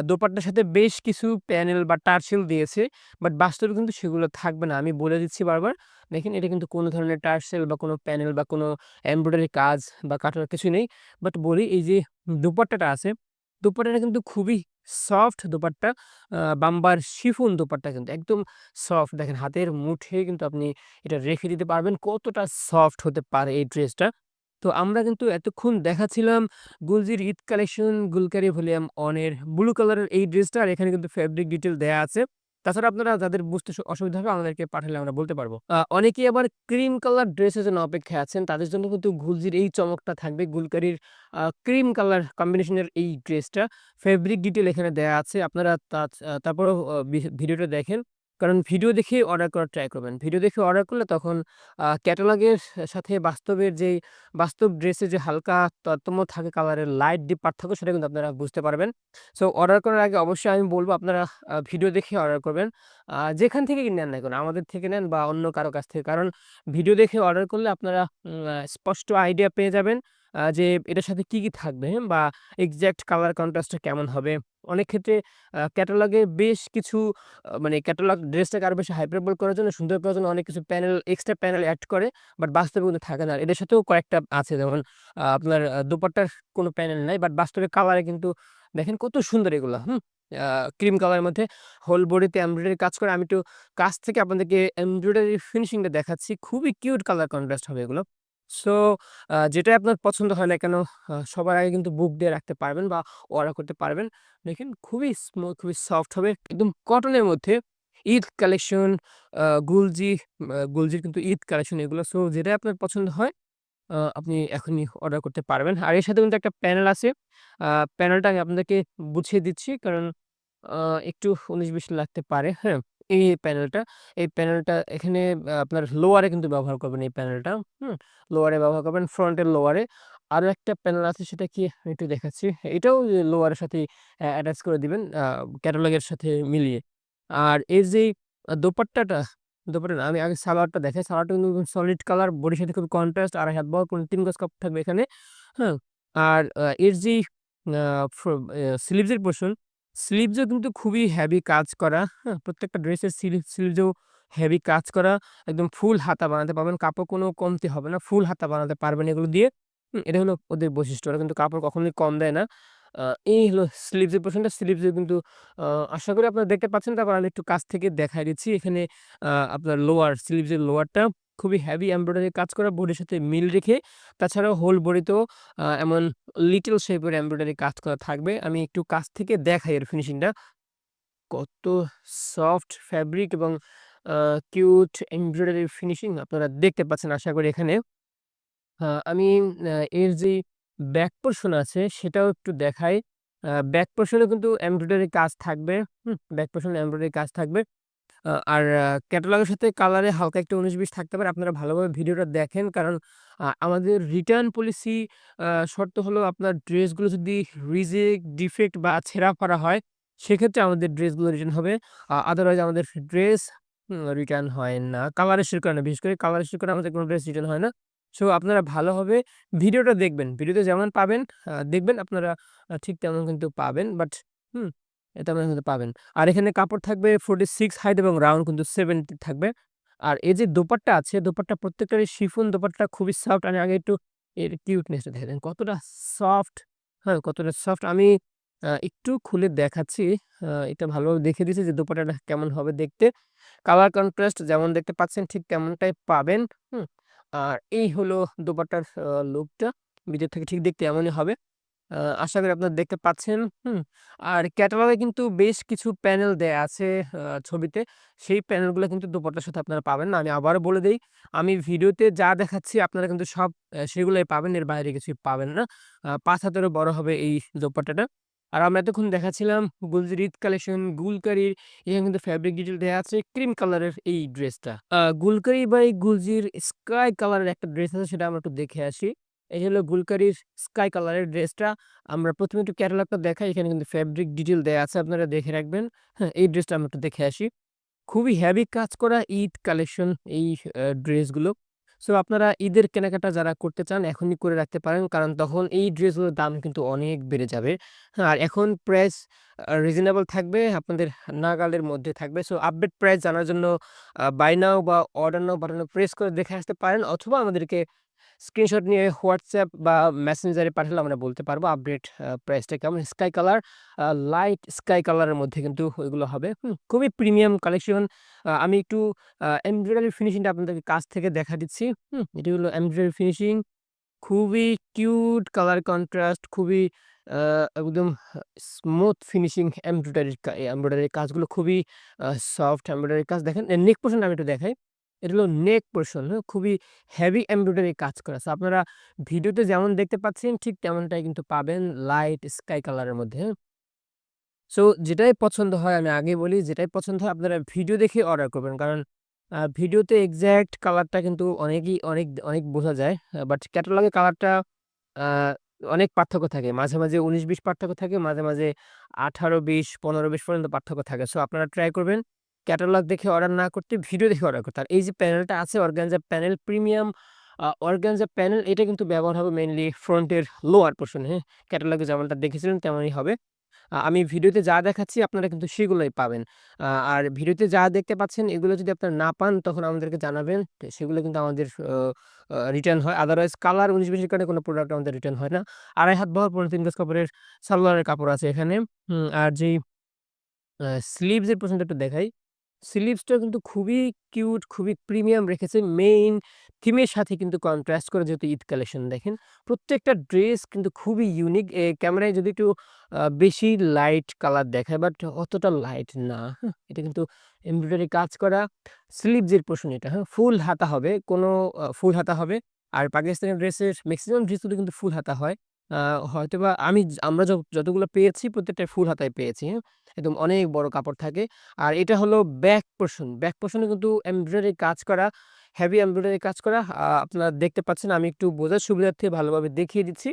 দোপাট্টার সাথে বেশ কিছু প্যানেল বা টার্সেল দিয়েছে। বাট বাস্তবে কিন্তু সেগুলো থাকবে না। আমি বলে দিচ্ছি বারবার। দেখেন, এটা কিন্তু কোনো ধরনের টার্সেল বা কোনো প্যানেল বা কোনো এমব্রয়ডারি কাজ বা কাটার কিছুই নেই। বাট বলি, এই যে দোপাট্টাটা আছে, দোপাট্টাটা কিন্তু খুবই সফট দোপাট্টা। বাম্বার শিফন দোপাট্টা কিন্তু একদম সফট। দেখেন হাতের মুঠে কিন্তু আপনি এটা রেখে দিতে পারবেন কতটা সফট হতে পারে এই ড্রেসটা। তো আমরা কিন্তু এতক্ষণ দেখাচ্ছিলাম গুলজির Eid collection Gulkari volume on এর ব্লু কালারের এই ড্রেসটা, আর এখানে কিন্তু ফেব্রিক ডিটেইল দেয়া আছে। তাছাড়া আপনারা যাদের বুঝতে অসুবিধা হবে আমাদেরকে পাঠালে আমরা বলতে পারব। অনেকেই আবার ক্রিম কালার ড্রেসের জন্য অপেক্ষায় আছেন। তাদের জন্য কিন্তু গুলজির এই চমকটা থাকবে। গুলকারির ক্রিম কালার কম্বিনেশনের এই ড্রেসটা। ফেব্রিক ডিটেইল এখানে দেয়া আছে। আপনারা তারপরেও ভিডিওটা দেখেন। কারণ ভিডিও দেখে অর্ডার করার ট্রাই করবেন। ভিডিও দেখে অর্ডার করলে তখন ক্যাটালগের সাথে বাস্তব ড্রেসে যে হালকা তারতম্য থাকে কালারের লাইট ডিপ পার্থক্য, সেটা কিন্তু আপনারা বুঝতে পারবেন। সো অর্ডার করার আগে অবশ্যই আমি বলব আপনারা ভিডিও দেখে অর্ডার করবেন। যেখান থেকেই নেন না কেন, আমাদের থেকে নেন বা অন্য কারো কাছ থেকে। কারণ ভিডিও দেখে অর্ডার করলে আপনারা স্পষ্ট আইডিয়া পেয়ে যাবেন যে এটার সাথে কি থাকবে, হ্যাঁ? বা এক্সাক্ট কালার কন্ট্রাস্টটা কেমন হবে। অনেক ক্ষেত্রে ক্যাটালগে বেশ কিছু মানে ক্যাটালগ ড্রেসটাকে আরো বেশি হাইপারবল করার জন্য, সুন্দর করার জন্য অনেক কিছু এক্সট্রা প্যানেল এড করে। বাট বাস্তবে কিন্তু থাকে না। এটার সাথেও কয়েকটা আছে, যেমন আপনার দোপাট্টার কোনো প্যানেল নাই। বাট বাস্তবে কালারে কিন্তু দেখেন কত সুন্দর এগুলা, হুম? আ ক্রিম কালারের মধ্যে হোল বডিতে এমব্রয়ডারি কাজ করে। আমি একটু কাছ থেকে আপনাদেরকে এমব্রয়ডারি ফিনিশিংটা দেখাচ্ছি। খুবই কিউট কালার কন্ট্রাস্ট হবে এগুলো। সো যেটাই আপনার পছন্দ হয় না কেন, সবার আগে কিন্তু বুক দিয়ে রাখতে পারবেন বা অর্ডার করতে পারবেন। দেখেন খুবই স্মুথ, খুবই সফট হবে। একদম কটনের মধ্যে ঈদ কালেকশন, আ গুলজি গুলজির কিন্তু ঈদ কালেকশন এগুলো। সো যেটাই আপনার পছন্দ হয় আপনি এখনই অর্ডার করতে পারবেন। আর এর সাথে কিন্তু একটা প্যানেল আছে। আ প্যানেলটা আমি আপনাদেরকে বুঝিয়ে দিচ্ছি, কারণ আ একটু ১৯-২০ লাগতে পারে, হ্যাঁ? এই প্যানেলটা এখানে আপনার লোয়ারে কিন্তু ব্যবহার করবেন এই প্যানেলটা, হুম? লোয়ারে ব্যবহার করবেন, ফ্রন্টের লোয়ারে। আরো একটা প্যানেল আছে, সেটা কি আমি একটু দেখাচ্ছি। এটাও লোয়ারের সাথেই অ্যাটাচ করে দিবেন ক্যাটালগের সাথে মিলিয়ে। আর এর যেই দোপাট্টা না, আমি আগে সালোয়ারটা দেখাই। সালোয়ারটা কিন্তু সলিড কালার, বডির সাথে খুব কন্ট্রাস্ট, ২.৫ হাত বহর, ৩ গজ কাপড় থাকবে এখানে, হ্যাঁ? আর এর যেই আ ফ স্লিভস এর পোরশন, স্লিভসও কিন্তু খুবই হেভি কাজ করা, হ্যাঁ? প্রত্যেকটা ড্রেসের স্লিভসেও হেভি কাজ করা। একদম ফুল হাতা বানাতে পারবেন। কাপড় কোনো কমতি হবে না। ফুল হাতা বানাতে পারবেন এগুলো দিয়ে। এটা হলো ওদের বৈশিষ্ট্য। ওরা কিন্তু কাপড় কখনোই কম দেয় না। এই হলো স্লিভস এর পোরশনটা। স্লিভস এ কিন্তু আ আশা করি আপনারা দেখতে পাচ্ছেন। তারপর আমি একটু কাছ থেকে দেখায় দিচ্ছি। এখানে আপনার স্লিভস এর লোয়ারটা খুবই হেভি এমব্রয়ডারি কাজ করা, বডির সাথে মিল রেখে। তাছাড়াও হোল বডিতেও এমন লিটল শেপের এমব্রয়ডারি কাজ করা থাকবে। আমি একটু কাছ থেকে দেখাই এর ফিনিশিংটা। কত সফট ফেব্রিক এবং আ কিউট এমব্রয়ডারি ফিনিশিং আপনারা দেখতে পাচ্ছেন আশা করি এখানে। আমি এর যেই ব্যাক পোরশন আছে সেটাও একটু দেখাই। ব্যাক পোরশনে কিন্তু এমব্রয়ডারি কাজ থাকবে। ব্যাক পোরশনে এমব্রয়ডারি কাজ থাকবে। আর ক্যাটালগের সাথে কালারে হালকা একটু ১৯-২০ থাকতে পারে। আপনারা ভালোভাবে ভিডিওটা দেখেন। কারণ আমাদের রিটার্ন পলিসি শর্ত হলো আপনার ড্রেসগুলো যদি রিজেক্ট, ডিফেক্ট বা ছেঁড়া-ফাড়া হয়, সেক্ষেত্রে আমাদের ড্রেসগুলো রিটার্ন হবে। আদারওয়াইজ আমাদের ড্রেস রিটার্ন হয় না। কালার ইস্যুর কারণে, বিশেষ করে কালার ইস্যুর কারণে আমাদের কোনো ড্রেস রিটার্ন হয় না। সো আপনারা ভালোভাবে ভিডিওটা দেখবেন। ভিডিওতে যেমন পাবেন দেখবেন আপনারা ঠিক তেমন কিন্তু পাবেন। বাট হুম, তেমন কিন্তু পাবেন। আর এখানে কাপড় থাকবে 46 হাইট এবং রাউন্ড কিন্তু 70 থাকবে। আর এই যে দোপাট্টা আছে, দোপাট্টা প্রত্যেকটারই শিফন দোপাট্টা খুবই সফট। আমি আগে একটু এর কিউটনেসটা দেখে দেন। কতটা সফট, হ্যাঁ? কতটা সফট আমি একটু খুলে দেখাচ্ছি। এটা ভালোভাবে দেখিয়ে দিয়েছি যে দোপাট্টাটা কেমন হবে দেখতে। কালার কন্ট্রাস্ট যেমন দেখতে পাচ্ছেন ঠিক তেমনটাই পাবেন। হুম? আর এই হলো দোপাট্টার লুকটা। ভিডিও থেকে ঠিক দেখতে এমনই হবে। আশা করি আপনারা দেখতে পাচ্ছেন। আর ক্যাটালগে কিন্তু বেশ কিছু প্যানেল দেয়া আছে ছবিতে। সেই প্যানেলগুলা কিন্তু দোপাট্টার সাথে আপনারা পাবেন না। আমি আবারও বলে দেই, আমি ভিডিওতে যা দেখাচ্ছি আপনারা কিন্তু সব সেগুলাই পাবেন। এর বাইরে কিছুই পাবেন না। ৫ হাতেরও বড় হবে এই দোপাট্টাটা। আর আমরা এতক্ষণ দেখাচ্ছিলাম গুলজির ঈদ কালেকশন, গুলকারির এখানে কিন্তু ফেব্রিক ডিটেইল দেয়া আছে ক্রিম কালারের এই ড্রেসটা। গুলকারি বাই গুলজির স্কাই কালারের একটা ড্রেস আছে সেটা আমরা একটু দেখে আসি। এই হলো গুলকারির স্কাই কালারের ড্রেসটা। আমরা ১ম এ একটু ক্যাটালগটা দেখাই। এখানে কিন্তু ফেব্রিক ডিটেইল দেয়া আছে। আপনারা দেখে রাখবেন। হ্যাঁ, এই ড্রেসটা আমরা একটু দেখে আসি। খুবই হেভি কাজ করা ঈদ কালেকশন এই ড্রেসগুলো। সো আপনারা ঈদের কেনাকাটা যারা করতে চান এখনই করে রাখতে পারেন। কারণ তখন এই ড্রেসগুলোর দাম কিন্তু অনেক বেড়ে যাবে। হ্যাঁ, আর এখন প্রাইস রিজনেবল থাকবে, আপনাদের নাগালের মধ্যে থাকবে। সো আপডেট প্রাইস জানার জন্য বাই নাও বা অর্ডার নাও বাটনে প্রেস করে দেখে আসতে পারেন অথবা আমাদেরকে স্ক্রিনশট নিয়ে WhatsApp বা মেসেঞ্জারে পাঠালে আমরা বলতে পারবো আপডেট প্রাইসটা কেমন। স্কাই কালার, লাইট স্কাই কালারের মধ্যে কিন্তু ওইগুলো হবে। খুবই প্রিমিয়াম কালেকশন। আমি একটু এমব্রয়ডারি ফিনিশিংটা আপনাদেরকে কাছ থেকে দেখা দিচ্ছি। এটি হলো এমব্রয়ডারি ফিনিশিং। খুবই কিউট কালার কন্ট্রাস্ট, খুবই আ একদম স্মুথ ফিনিশিং এমব্রয়ডারির কাজগুলো খুবই সফট এমব্রয়ডারি কাজ দেখেন। নেক পোরশনটা আমি একটু দেখাই। এটা হলো নেক পোরশন, হ্যাঁ? খুবই হেভি এমব্রয়ডারি কাজ করা। সো আপনারা ভিডিওতে যেমন দেখতে পাচ্ছেন ঠিক তেমনটাই কিন্তু পাবেন লাইট স্কাই কালারের মধ্যে, হ্যাঁ? সো যেটাই পছন্দ হয় আমি আগেই বলি যেটাই পছন্দ হয় আপনারা ভিডিও দেখে অর্ডার করবেন। কারণ ভিডিওতে এক্সাক্ট কালারটা কিন্তু অনেক বোঝা যায়। বাট ক্যাটালগে কালারটা আ অনেক পার্থক্য থাকে। মাঝে ১৯-২০ পার্থক্য থাকে। মাঝে ১৮-২০, ১৫-২০ পর্যন্ত পার্থক্য থাকে। সো আপনারা ট্রাই করবেন ক্যাটালগ দেখে অর্ডার না করতে ভিডিও দেখে অর্ডার করতে। আর এই যে প্যানেলটা আছে organza panel premium organza panel এটা কিন্তু ব্যবহার হবে মেইনলি ফ্রন্টের লোয়ার পোরশন এ, হ্যাঁ? ক্যাটালগে যেমনটা দেখেছিলেন তেমনই হবে। আমি ভিডিওতে যা দেখাচ্ছি আপনারা কিন্তু সেগুলোই পাবেন। আর ভিডিওতে যা দেখতে পাচ্ছেন এগুলো যদি আপনারা না পান তখন আমাদেরকে জানাবেন। তো সেগুলো কিন্তু আমাদের অ আ রিটার্ন হয়। আদারওয়াইজ কালার ১৯-২০ এর কারণে কোনো প্রোডাক্ট আমাদের রিটার্ন হয় না। ২.৫ হাত বহর ৩ গজ কাপড়ের সালোয়ারের কাপড় আছে এখানে। আর যেই আ স্লিভস এর পোরশনটা একটু দেখাই। স্লিভসটা কিন্তু খুবই কিউট, খুবই প্রিমিয়াম রেখেছে। মেইন থিমের সাথে কিন্তু কন্ট্রাস্ট করে যেহেতু ঈদ কালেকশন দেখেন। প্রত্যেকটা ড্রেস কিন্তু খুবই ইউনিক। ক্যামেরায় যদি একটু বেশি লাইট কালার দেখায় বাট অতটা লাইট না। এটা কিন্তু এমব্রয়ডারি কাজ করা স্লিভস এর পোরশন এটা, হ্যাঁ? ফুল হাতা হবে। কোনো ফুল হাতা হবে। আর পাকিস্তানি ড্রেসের মেক্সিমাম ড্রেসগুলো কিন্তু ফুল হাতা হয়। আ হয়তোবা আমরা যতগুলো পেয়েছি প্রত্যেকটাই ফুল হাতায় পেয়েছি, হ্যাঁ? একদম অনেক বড় কাপড় থাকে। আর এটা হলো ব্যাক পোরশন। ব্যাক পোরশনে কিন্তু এমব্রয়ডারি কাজ করা, হেভি এমব্রয়ডারি কাজ করা। আপনারা দেখতে পাচ্ছেন আমি একটু বোঝার সুবিধার্থে ভালোভাবে দেখিয়ে দিচ্ছি।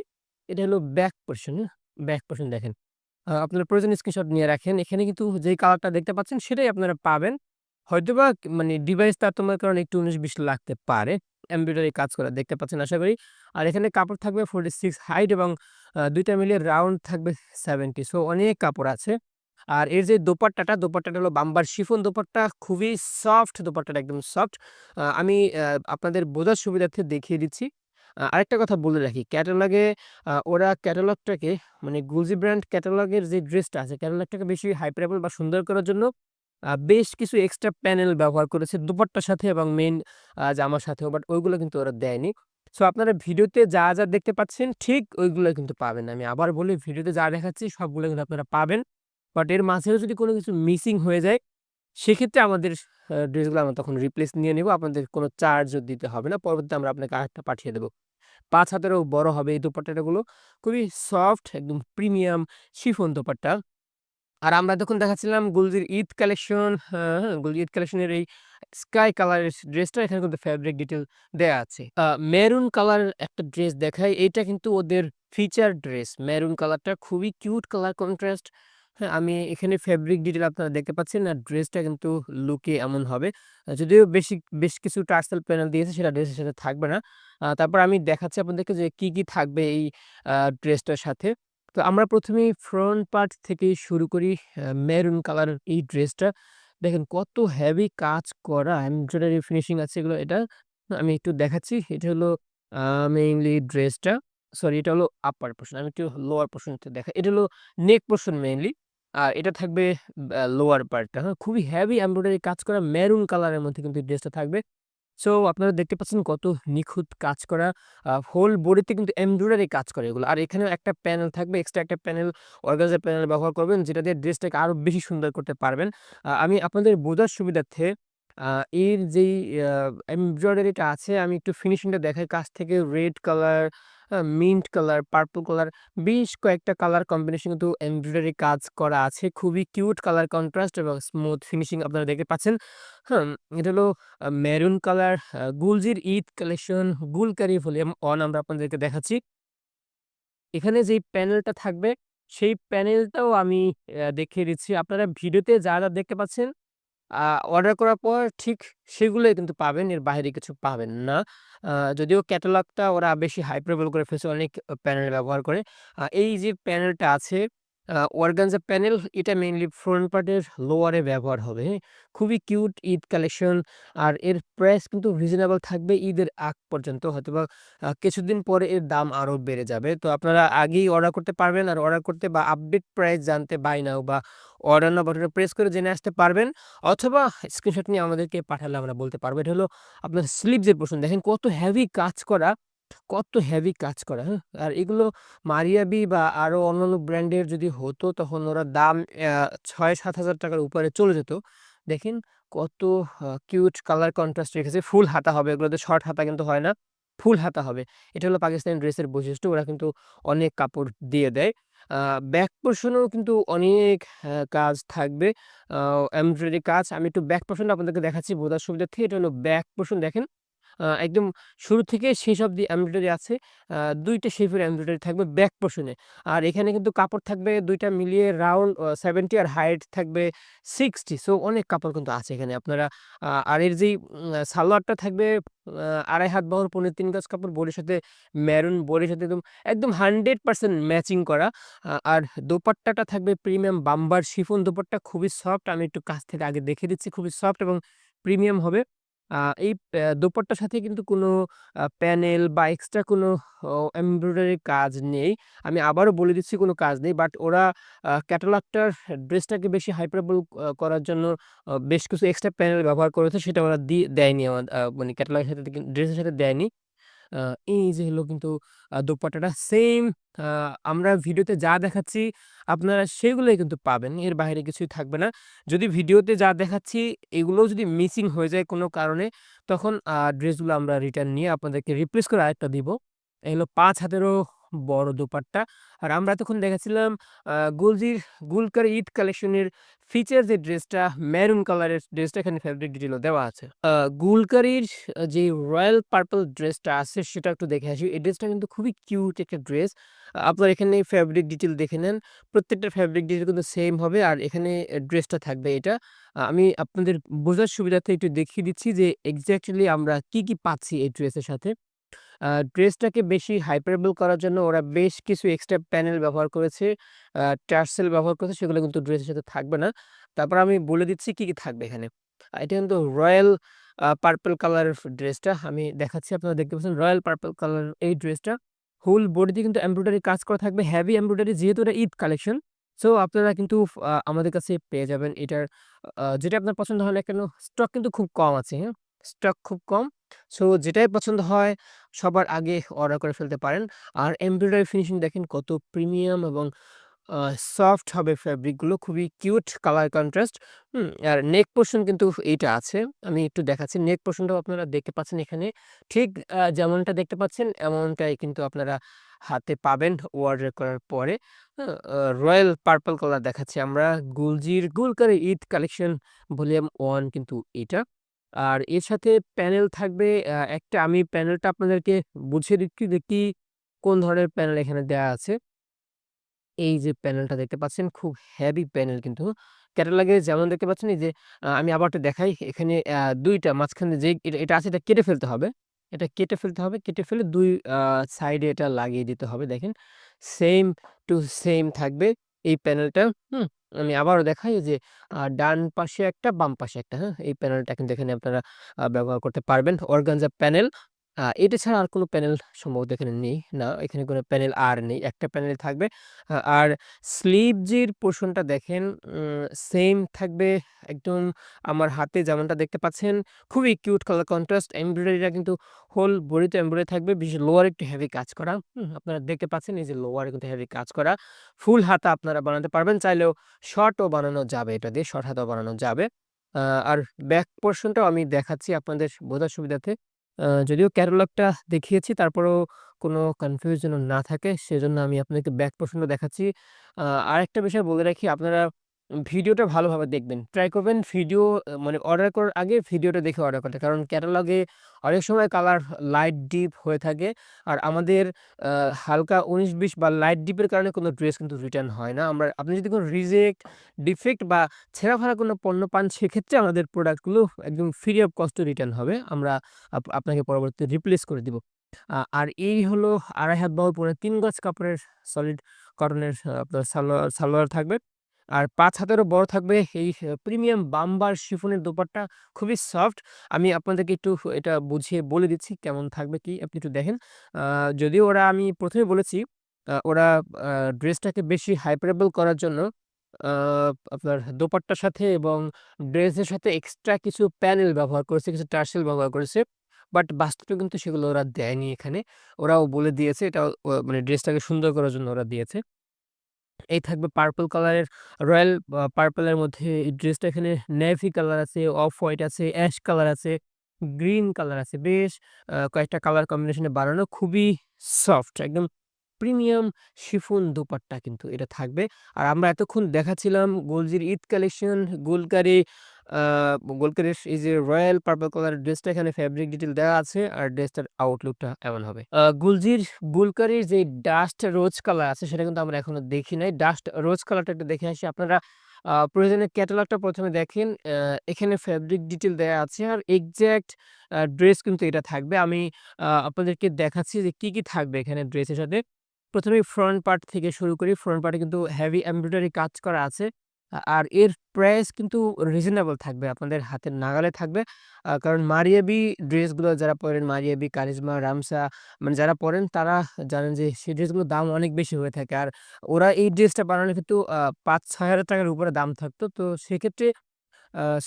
এটা হলো ব্যাক পোরশন, হ্যাঁ? ব্যাক পোরশন দেখেন। আপনার প্রয়োজনীয় স্ক্রিনশট নিয়ে রাখেন। এখানে কিন্তু যেই কালারটা দেখতে পাচ্ছেন সেটাই আপনারা পাবেন। হয়তোবা মানে ডিভাইস তারতম্যের কারণে একটু ১৯-২০ লাগতে পারে। এমব্রয়ডারি কাজ করা দেখতে পাচ্ছেন আশা করি। আর এখানে কাপড় থাকবে 46 হাইট এবং ২ টা মিলিয়ে রাউন্ড থাকবে 70 সো অনেক কাপড় আছে। আর এর যে দোপাট্টাটা হলো বাম্বার শিফন দোপাট্টা খুবই সফট দোপাট্টাটা একদম সফট। আমি আপনাদের বোঝার সুবিধার্থে দেখিয়ে দিচ্ছি। আরেকটা কথা বলে রাখি ক্যাটালগে ওরা ক্যাটালগটাকে মানে গুলজি ব্র্যান্ড ক্যাটালগের যে ড্রেসটা আছে ক্যাটালগটাকে বেশি হাইপারেবল বা সুন্দর করার জন্য বেশ কিছু এক্সট্রা প্যানেল ব্যবহার করেছে দুপাট্টার সাথে এবং মেইন জামার সাথেও। বাট ওইগুলো কিন্তু ওরা দেয়নি। সো আপনারা ভিডিওতে যা দেখতে পাচ্ছেন ঠিক ওইগুলো কিন্তু পাবেন না। আমি আবার বলি ভিডিওতে যা দেখাচ্ছি সবগুলো কিন্তু আপনারা পাবেন। বাট এর মাঝেও যদি কোনো কিছু মিসিং হয়ে যায় সেক্ষেত্রে আমাদের ড্রেসগুলো আমরা তখন রিপ্লেস নিয়ে নিব। আপনাদের কোনো চার্জও দিতে হবে না। পরবর্তীতে আমরা আপনাকে আরেকটা পাঠিয়ে দেব। ৫ হাতেরও বড় হবে এই দোপাট্টাগুলো। খুবই সফট একদম প্রিমিয়াম শিফন দোপাট্টা। আর আমরা যখন দেখাচ্ছিলাম গুলজির ঈদ কালেকশন, হ্যাঁ, গুলজির ঈদ কালেকশনের এই স্কাই কালারের ড্রেসটা এখানে কিন্তু ফেব্রিক ডিটেইল দেয়া আছে। মেরুন কালার একটা ড্রেস দেখাই। এইটা কিন্তু ওদের ফিচার ড্রেস। মেরুন কালারটা খুবই কিউট কালার কন্ট্রাস্ট। হ্যাঁ, আমি এখানে ফেব্রিক ডিটেইল আপনারা দেখতে পাচ্ছেন। আর ড্রেসটা কিন্তু লুকে এমন হবে। যদিও বেশ কিছু টার্সেল প্যানেল দিয়েছে সেটা ড্রেসের সাথে থাকবে না। তারপর আমি দেখাচ্ছি আপনাদেরকে যে কি থাকবে এই ড্রেসটার সাথে। তো আমরা ১ম এই ফ্রন্ট পার্ট থেকে শুরু করি। মেরুন কালারের এই ড্রেসটা। দেখেন কত হেভি কাজ করা এমব্রয়ডারি ফিনিশিং আছে এগুলো এটা। আমি একটু দেখাচ্ছি। এটা হলো আ মেইনলি ড্রেসটা। সরি এটা হলো আপার পোরশন। আমি একটু লোয়ার পোরশনটা দেখাই। এটা হলো নেক পোরশন মেইনলি। আর এটা থাকবে লোয়ার পার্টটা, হ্যাঁ? খুবই হেভি এমব্রয়ডারি কাজ করা মেরুন কালারের মধ্যে কিন্তু এই ড্রেসটা থাকবে। সো আপনারা দেখতে পাচ্ছেন কত নিখুঁত কাজ করা। হোল বডিতে কিন্তু এমব্রয়ডারি কাজ করে এগুলো। আর এখানেও একটা প্যানেল থাকবে, এক্সট্রা একটা প্যানেল অর্গানজা প্যানেল ব্যবহার করবেন যেটা দিয়ে ড্রেসটাকে আরো বেশি সুন্দর করতে পারবেন। আমি আপনাদের বোঝার সুবিধার্থে আ এর যেই আ এমব্রয়ডারিটা আছে আমি একটু ফিনিশিংটা দেখাই কাছ থেকে। Red colour, mint colour, purple colour বেশ কয়েকটা কালার কম্বিনেশন কিন্তু এমব্রয়ডারি কাজ করা আছে। খুবই কিউট কালার কন্ট্রাস্ট এবং স্মুথ ফিনিশিং আপনারা দেখতে পাচ্ছেন। হুম, এটা হলো মেরুন কালার গুলজির ঈদ কালেকশন গুলকারি ভলিউম 1 আমরা আপনাদেরকে দেখাচ্ছি। এখানে যেই প্যানেলটা থাকবে সেই প্যানেলটাও আমি দেখিয়ে দিচ্ছি। আপনারা ভিডিওতে যা দেখতে পাচ্ছেন আ অর্ডার করার পর ঠিক সেগুলোই কিন্তু পাবেন। এর বাইরে কিছু পাবেন না। আ যদিও ক্যাটালগটা ওরা বেশি হাইপারবোল করে ফেলছে, অনেক প্যানেল ব্যবহার করে। এই যে প্যানেলটা আছে অর্গানজা প্যানেল এটা মেইনলি ফ্রন্ট পার্টের লোয়ারে ব্যবহার হবে, হ্যাঁ? খুবই কিউট ঈদ কালেকশন। আর এর প্রাইস কিন্তু রিজনেবল থাকবে ঈদের আগ পর্যন্ত। হয়তোবা কিছুদিন পরে এর দাম আরো বেড়ে যাবে। তো আপনারা আগেই অর্ডার করতে পারবেন। আর অর্ডার করতে বা আপডেট প্রাইস জানতে বাই নাও বা অর্ডার নাও বাটনে প্রেস করে জেনে আসতে পারবেন। অথবা স্ক্রিনশট নিয়ে আমাদেরকে পাঠালে আমরা বলতে পারবো। এটা হলো আপনার স্লিভস এর পোরশন। দেখেন কত হেভি কাজ করা, কত হেভি কাজ করা, হ্যাঁ? আর এগুলো মারিয়াবি বা আরো অন্যান্য ব্র্যান্ডের যদি হতো তখন ওরা দাম ৬,০০০-৭,০০০ টাকার উপরে চলে যেত। দেখেন কত কিউট কালার কন্ট্রাস্ট রেখেছে। ফুল হাতা হবে এগুলোতে, শর্ট হাতা কিন্তু হয় না। ফুল হাতা হবে। এটা হলো পাকিস্তানি ড্রেসের বৈশিষ্ট্য। ওরা কিন্তু অনেক কাপড় দিয়ে দেয়। আ ব্যাক পোরশনেও কিন্তু অনেক কাজ থাকবে। আ এমব্রয়ডারি কাজ। আমি একটু ব্যাক পোরশনটা আপনাদেরকে দেখাচ্ছি বোঝার সুবিধার্থে। এটা হলো ব্যাক পোরশন দেখেন। একদম শুরু থেকে শেষ অব্দি এমব্রয়ডারি আছে। ২ টা শেপের এমব্রয়ডারি থাকবে ব্যাক পোরশনে। আর এখানে কিন্তু কাপড় থাকবে ২ টা মিলিয়ে রাউন্ড 70 আর হাইট থাকবে 60। সো অনেক কাপড় কিন্তু আছে এখানে। আপনারা আর এর যেই সালোয়ারটা থাকবে ২.৫ হাত বহর ৩.৫ গজ কাপড় বডির সাথে মেরুন বডির সাথে একদম 100% ম্যাচিং করা। আর দোপাট্টাটা থাকবে প্রিমিয়াম বাম্বার শিফন দোপাট্টা খুবই সফট। আমি একটু কাছ থেকে আগে দেখিয়ে দিচ্ছি। খুবই সফট এবং প্রিমিয়াম হবে। এই দোপাট্টার সাথে কিন্তু কোনো প্যানেল বা এক্সট্রা কোনো এমব্রয়ডারি কাজ নেই। আমি আবারও বলে দিচ্ছি কোনো কাজ নেই। বাট ওরা ক্যাটালগটার ড্রেসটাকে বেশি হাইপারবল করার জন্য বেশ কিছু এক্সট্রা প্যানেল ব্যবহার করেছে সেটা ওরা দেয়নি মানে ক্যাটালগের সাথে ড্রেসের সাথে দেয়নি। আ এই যে হলো কিন্তু দোপাট্টাটা সেইম আ আমরা ভিডিওতে যা দেখাচ্ছি আপনারা সেগুলোই কিন্তু পাবেন। এর বাইরে কিছুই থাকবে না। যদি ভিডিওতে যা দেখাচ্ছি এগুলোও যদি মিসিং হয়ে যায় কোনো কারণে তখন ড্রেসগুলো আমরা রিটার্ন নিয়ে আপনাদেরকে রিপ্লেস করে আরেকটা দিব। এই হলো ৫ হাতেরও বড় দোপাট্টা। আর আমরা এতক্ষণ দেখাচ্ছিলাম আ গুলজির গুলকার ঈদ কালেকশনের ফিচার যে ড্রেসটা মেরুন কালারের ড্রেসটা এখানে ফেব্রিক ডিটেইলও দেওয়া আছে। গুলকারির যে রয়্যাল পার্পল ড্রেসটা আছে সেটা একটু দেখে আসি। এই ড্রেসটা কিন্তু খুবই কিউট একটা ড্রেস। আপনারা এখানে ফেব্রিক ডিটেইল দেখে নেন। প্রত্যেকটা ফেব্রিক ডিটেইল কিন্তু সেম হবে। আর এখানে ড্রেসটা থাকবে এটা। আমি আপনাদের বোঝার সুবিধার্থে একটু দেখিয়ে দিচ্ছি যে এক্সাক্টলি আমরা কি পাচ্ছি এই ড্রেসের সাথে। ড্রেসটাকে বেশি হাইপারবল করার জন্য ওরা বেশ কিছু এক্সট্রা প্যানেল ব্যবহার করেছে। টার্সেল ব্যবহার করেছে সেগুলো কিন্তু ড্রেসের সাথে থাকবে না। তারপর আমি বলে দিচ্ছি কি থাকবে এখানে। এটা কিন্তু রয়্যাল পার্পল কালারের ড্রেসটা আমি দেখাচ্ছি আপনারা দেখতে পাচ্ছেন রয়্যাল পার্পল কালার এই ড্রেসটা। হোল বডিতে কিন্তু এমব্রয়ডারি কাজ করা থাকবে। হেভি এমব্রয়ডারি যেহেতু এটা ঈদ কালেকশন। সো আপনারা কিন্তু আমাদের কাছে পেয়ে যাবেন এটার যেটা আপনার পছন্দ হয় না কেন স্টক কিন্তু খুব কম আছে, হ্যাঁ? স্টক খুব কম। সো যেটাই পছন্দ হয় সবার আগে অর্ডার করে ফেলতে পারেন। আর এমব্রয়ডারি ফিনিশিং দেখেন কত প্রিমিয়াম এবং আ সফট হবে ফেব্রিকগুলো, খুবই কিউট কালার কন্ট্রাস্ট। আর নেক পোরশন কিন্তু এইটা আছে। আমি একটু দেখাচ্ছি। নেক পোরশনটাও আপনারা দেখতে পাচ্ছেন এখানে। ঠিক যেমনটা দেখতে পাচ্ছেন এমনটাই কিন্তু আপনারা হাতে পাবেন অর্ডার করার পরে। হ্যাঁ? রয়্যাল পার্পল কালার দেখাচ্ছি আমরা। গুলজির গুলকারি ঈদ কালেকশন ভলিউম 1 কিন্তু এটা। আর এর সাথে প্যানেল থাকবে একটা, আমি প্যানেলটা আপনাদেরকে বুঝিয়ে দিচ্ছি যে কোন ধরনের প্যানেল এখানে দেয়া আছে। এই যে প্যানেলটা দেখতে পাচ্ছেন খুব হেভি প্যানেল কিন্তু। ক্যাটালগে যেমন দেখতে পাচ্ছেন এই যে আমি আবার একটু দেখাই। এখানে ২ টা মাঝখানে যেই এটা আছে এটা কেটে ফেলতে হবে। এটা কেটে ফেলতে হবে। কেটে ফেলে ২ সাইডে এটা লাগিয়ে দিতে হবে। দেখেন সেইম টু সেইম থাকবে এই প্যানেলটা। হুম? আমি আবারও দেখাই এই যে ডান পাশে একটা, বাম পাশে একটা, হ্যাঁ? এই প্যানেলটা কিন্তু এখানে আপনারা ব্যবহার করতে পারবেন। Organza panel. এটা ছাড়া আর কোনো প্যানেল সম্ভবত এখানে নেই। না, এখানে কোনো প্যানেল আর নেই। একটা প্যানেল থাকবে। আর স্লিভজের পোরশনটা দেখেন সেইম থাকবে একদম আমার হাতে যেমনটা দেখতে পাচ্ছেন। খুবই কিউট কালার কন্ট্রাস্ট। এমব্রয়ডারিটা কিন্তু হোল বডিতে এমব্রয়ডারি থাকবে। বিশেষ লোয়ারে একটু হেভি কাজ করা। আপনারা দেখতে পাচ্ছেন এই যে লোয়ারে কিন্তু হেভি কাজ করা। ফুল হাতা আপনারা বানাতে পারবেন। চাইলেও শর্টও বানানো যাবে এটা দিয়ে। শর্ট হাতাও বানানো যাবে। আ আর ব্যাক পোরশনটাও আমি দেখাচ্ছি আপনাদের বোঝার সুবিধার্থে। যদিও ক্যাটালগটা দেখিয়েছি তারপরেও কোনো কনফিউশন যেন না থাকে সেজন্য আমি আপনাদেরকে ব্যাক পোরশনটা দেখাচ্ছি। আ আরেকটা বিষয় বলে রাখি, আপনারা ভিডিওটা ভালোভাবে দেখবেন। ট্রাই করবেন ভিডিও মানে অর্ডার করার আগে ভিডিওটা দেখে অর্ডার করতে। কারণ ক্যাটালগে অনেক সময় কালার লাইট ডিপ হয়ে থাকে। আর আমাদের আ হালকা ১৯-২০ বা লাইট ডিপের কারণে কোনো ড্রেস কিন্তু রিটার্ন হয় না। আপনি যদি কোনো রিজেক্ট, ডিফেক্ট বা ছেঁড়া-ফাড়া কোনো পণ্য পান সেক্ষেত্রে আমাদের প্রোডাক্টগুলো একদম ফ্রি অফ কস্ট রিটার্ন হবে। আমরা আপনাকে পরবর্তীতে রিপ্লেস করে দিব। আর এই হলো ২.৫ হাত বহর পরে ৩ গজ কাপড়ের সলিড কটনের আপনার সালোয়ার থাকবে। আর ৫ হাতেরও বড় থাকবে এই প্রিমিয়াম বাম্বার শিফনের দোপাট্টা, খুবই সফট। আমি আপনাদেরকে একটু এটা বুঝিয়ে বলে দিচ্ছি কেমন থাকবে কি আপনি একটু দেখেন। আ যদিও আমি ১ম এ বলেছি ওরা ড্রেসটাকে বেশি হাইপারেবল করার জন্য আ আপনার দোপাট্টার সাথে এবং ড্রেসের সাথে এক্সট্রা কিছু প্যানেল ব্যবহার করেছে, কিছু টার্সেল ব্যবহার করেছে। বাট বাস্তবে কিন্তু সেগুলো ওরা দেয়নি এখানে। ওরাও বলে দিয়েছে এটা মানে ড্রেসটাকে সুন্দর করার জন্য ওরা দিয়েছে। এই থাকবে পার্পল কালারের, রয়্যাল পার্পল এর মধ্যে এই ড্রেসটা এখানে নেভি কালার আছে, অফ হোয়াইট আছে, অ্যাশ কালার আছে, গ্রিন কালার আছে। বেশ কয়েকটা কালার কম্বিনেশন এ বানানো। খুবই সফট একদম প্রিমিয়াম শিফন দোপাট্টা কিন্তু এটা থাকবে। আর আমরা এতক্ষণ দেখাচ্ছিলাম গোলজির ঈদ কালেকশন, গুলকারি আ গুলকারির এই যে রয়্যাল পার্পল কালারের ড্রেসটা, এখানে ফেব্রিক ডিটেইল দেওয়া আছে। আর ড্রেসটার আউটলুকটা এমন হবে। গুলকারির যে ডাস্ট রোজ কালার আছে সেটা কিন্তু আমরা এখনো দেখি নাই। ডাস্ট রোজ কালারটা একটু দেখে আসি। আপনারা প্রয়োজনে ক্যাটালগটা ১ম এ দেখেন। এখানে ফেব্রিক ডিটেইল দেয়া আছে। আর এক্সাক্ট ড্রেস কিন্তু এটা থাকবে। আমি আপনাদেরকে দেখাচ্ছি যে কি থাকবে এখানে ড্রেসের সাথে। ১ম এই ফ্রন্ট পার্ট থেকে শুরু করি। ফ্রন্ট পার্টে কিন্তু হেভি এমব্রয়ডারি কাজ করা আছে। আর এর প্রাইস কিন্তু রিজনেবল থাকবে। আপনাদের হাতের নাগালে থাকবে। কারণ মারিয়াবি ড্রেসগুলো যারা পরেন, মারিয়াবি, কারিজমা, রামসা, মানে যারা পরেন তারা জানেন যে সেই ড্রেসগুলোর দাম অনেক বেশি হয়ে থাকে। আর ওরা এই ড্রেসটা বানালে কিন্তু ৫-৬ হাজার টাকার উপরে দাম থাকতো। তো সেক্ষেত্রে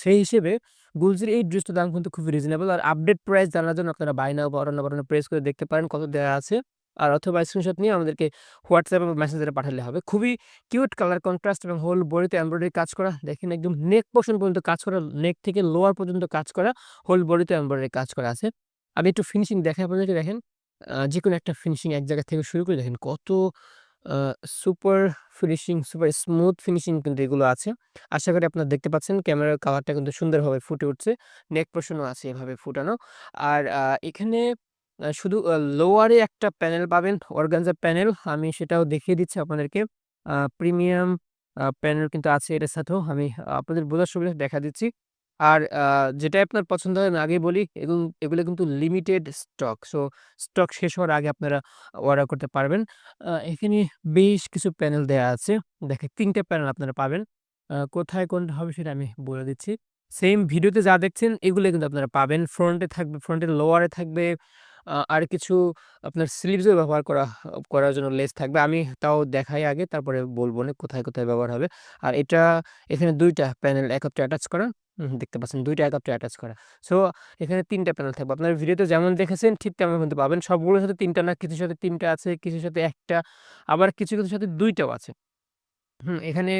সেই হিসেবে গুলজির এই ড্রেসটার দাম কিন্তু খুবই রিজনেবল। আর আপডেট প্রাইস জানার জন্য আপনারা বাই নাও বা অন্য বাটনে প্রেস করে দেখতে পারেন কত দেয়া আছে। আর অথবা স্ক্রিনশট নিয়ে আমাদেরকে WhatsApp বা মেসেঞ্জারে পাঠালে হবে। খুবই কিউট কালার কন্ট্রাস্ট এবং হোল বডিতে এমব্রয়ডারি কাজ করা। দেখেন একদম নেক পোরশন পর্যন্ত কাজ করা, নেক থেকে লোয়ার পর্যন্ত কাজ করা, হোল বডিতে এমব্রয়ডারি কাজ করা আছে। আমি একটু ফিনিশিং দেখাই আপনাদেরকে, দেখেন। যেকোনো একটা ফিনিশিং এক জায়গা থেকে শুরু করে দেখেন কত আ super finishing, super smooth finishing কিন্তু এগুলো আছে। আশা করি আপনারা দেখতে পাচ্ছেন ক্যামেরার কালারটা কিন্তু সুন্দরভাবে ফুটে উঠছে। নেক পোরশন ও আছে এভাবে ফুটানো। আর এখানে শুধু লোয়ারে একটা প্যানেল পাবেন, অর্গানজা প্যানেল। আমি সেটাও দেখিয়ে দিচ্ছি আপনাদেরকে। প্রিমিয়াম প্যানেল কিন্তু আছে এটার সাথেও। আমি আপনাদের বোঝার সুবিধার্থে দেখা দিচ্ছি। আর যেটাই আপনার পছন্দ হয় আমি আগেই বলি এগুলো কিন্তু লিমিটেড স্টক। সো স্টক শেষ হওয়ার আগে আপনারা অর্ডার করতে পারবেন। এখানে বেশ কিছু প্যানেল দেয়া আছে। দেখেন ৩ টে প্যানেল আপনারা পাবেন। কোথায় কোনটা হবে সেটা আমি বলে দিচ্ছি। সেইম ভিডিওতে যা দেখছেন এগুলো কিন্তু আপনারা পাবেন। ফ্রন্টে থাকবে, ফ্রন্টের লোয়ারে থাকবে আর কিছু আপনার স্লিভস এও ব্যবহার করার জন্য লেস থাকবে। আমি তাও দেখাই আগে, তারপরে বলবো কোথায় ব্যবহার হবে। আর এখানে ২ টা প্যানেল একত্রে অ্যাটাচ করা। দেখতে পাচ্ছেন ২ টা একত্রে অ্যাটাচ করা। সো এখানে ৩ টা প্যানেল থাকবে। আপনারা ভিডিওতে যেমন দেখেছেন ঠিক তেমন কিন্তু পাবেন। সবগুলোর সাথে ৩ টা না, কিছুর সাথে ৩ টা আছে, কিছুর সাথে ১ টা, আবার কিছু সাথে ২ টাও আছে। এখানে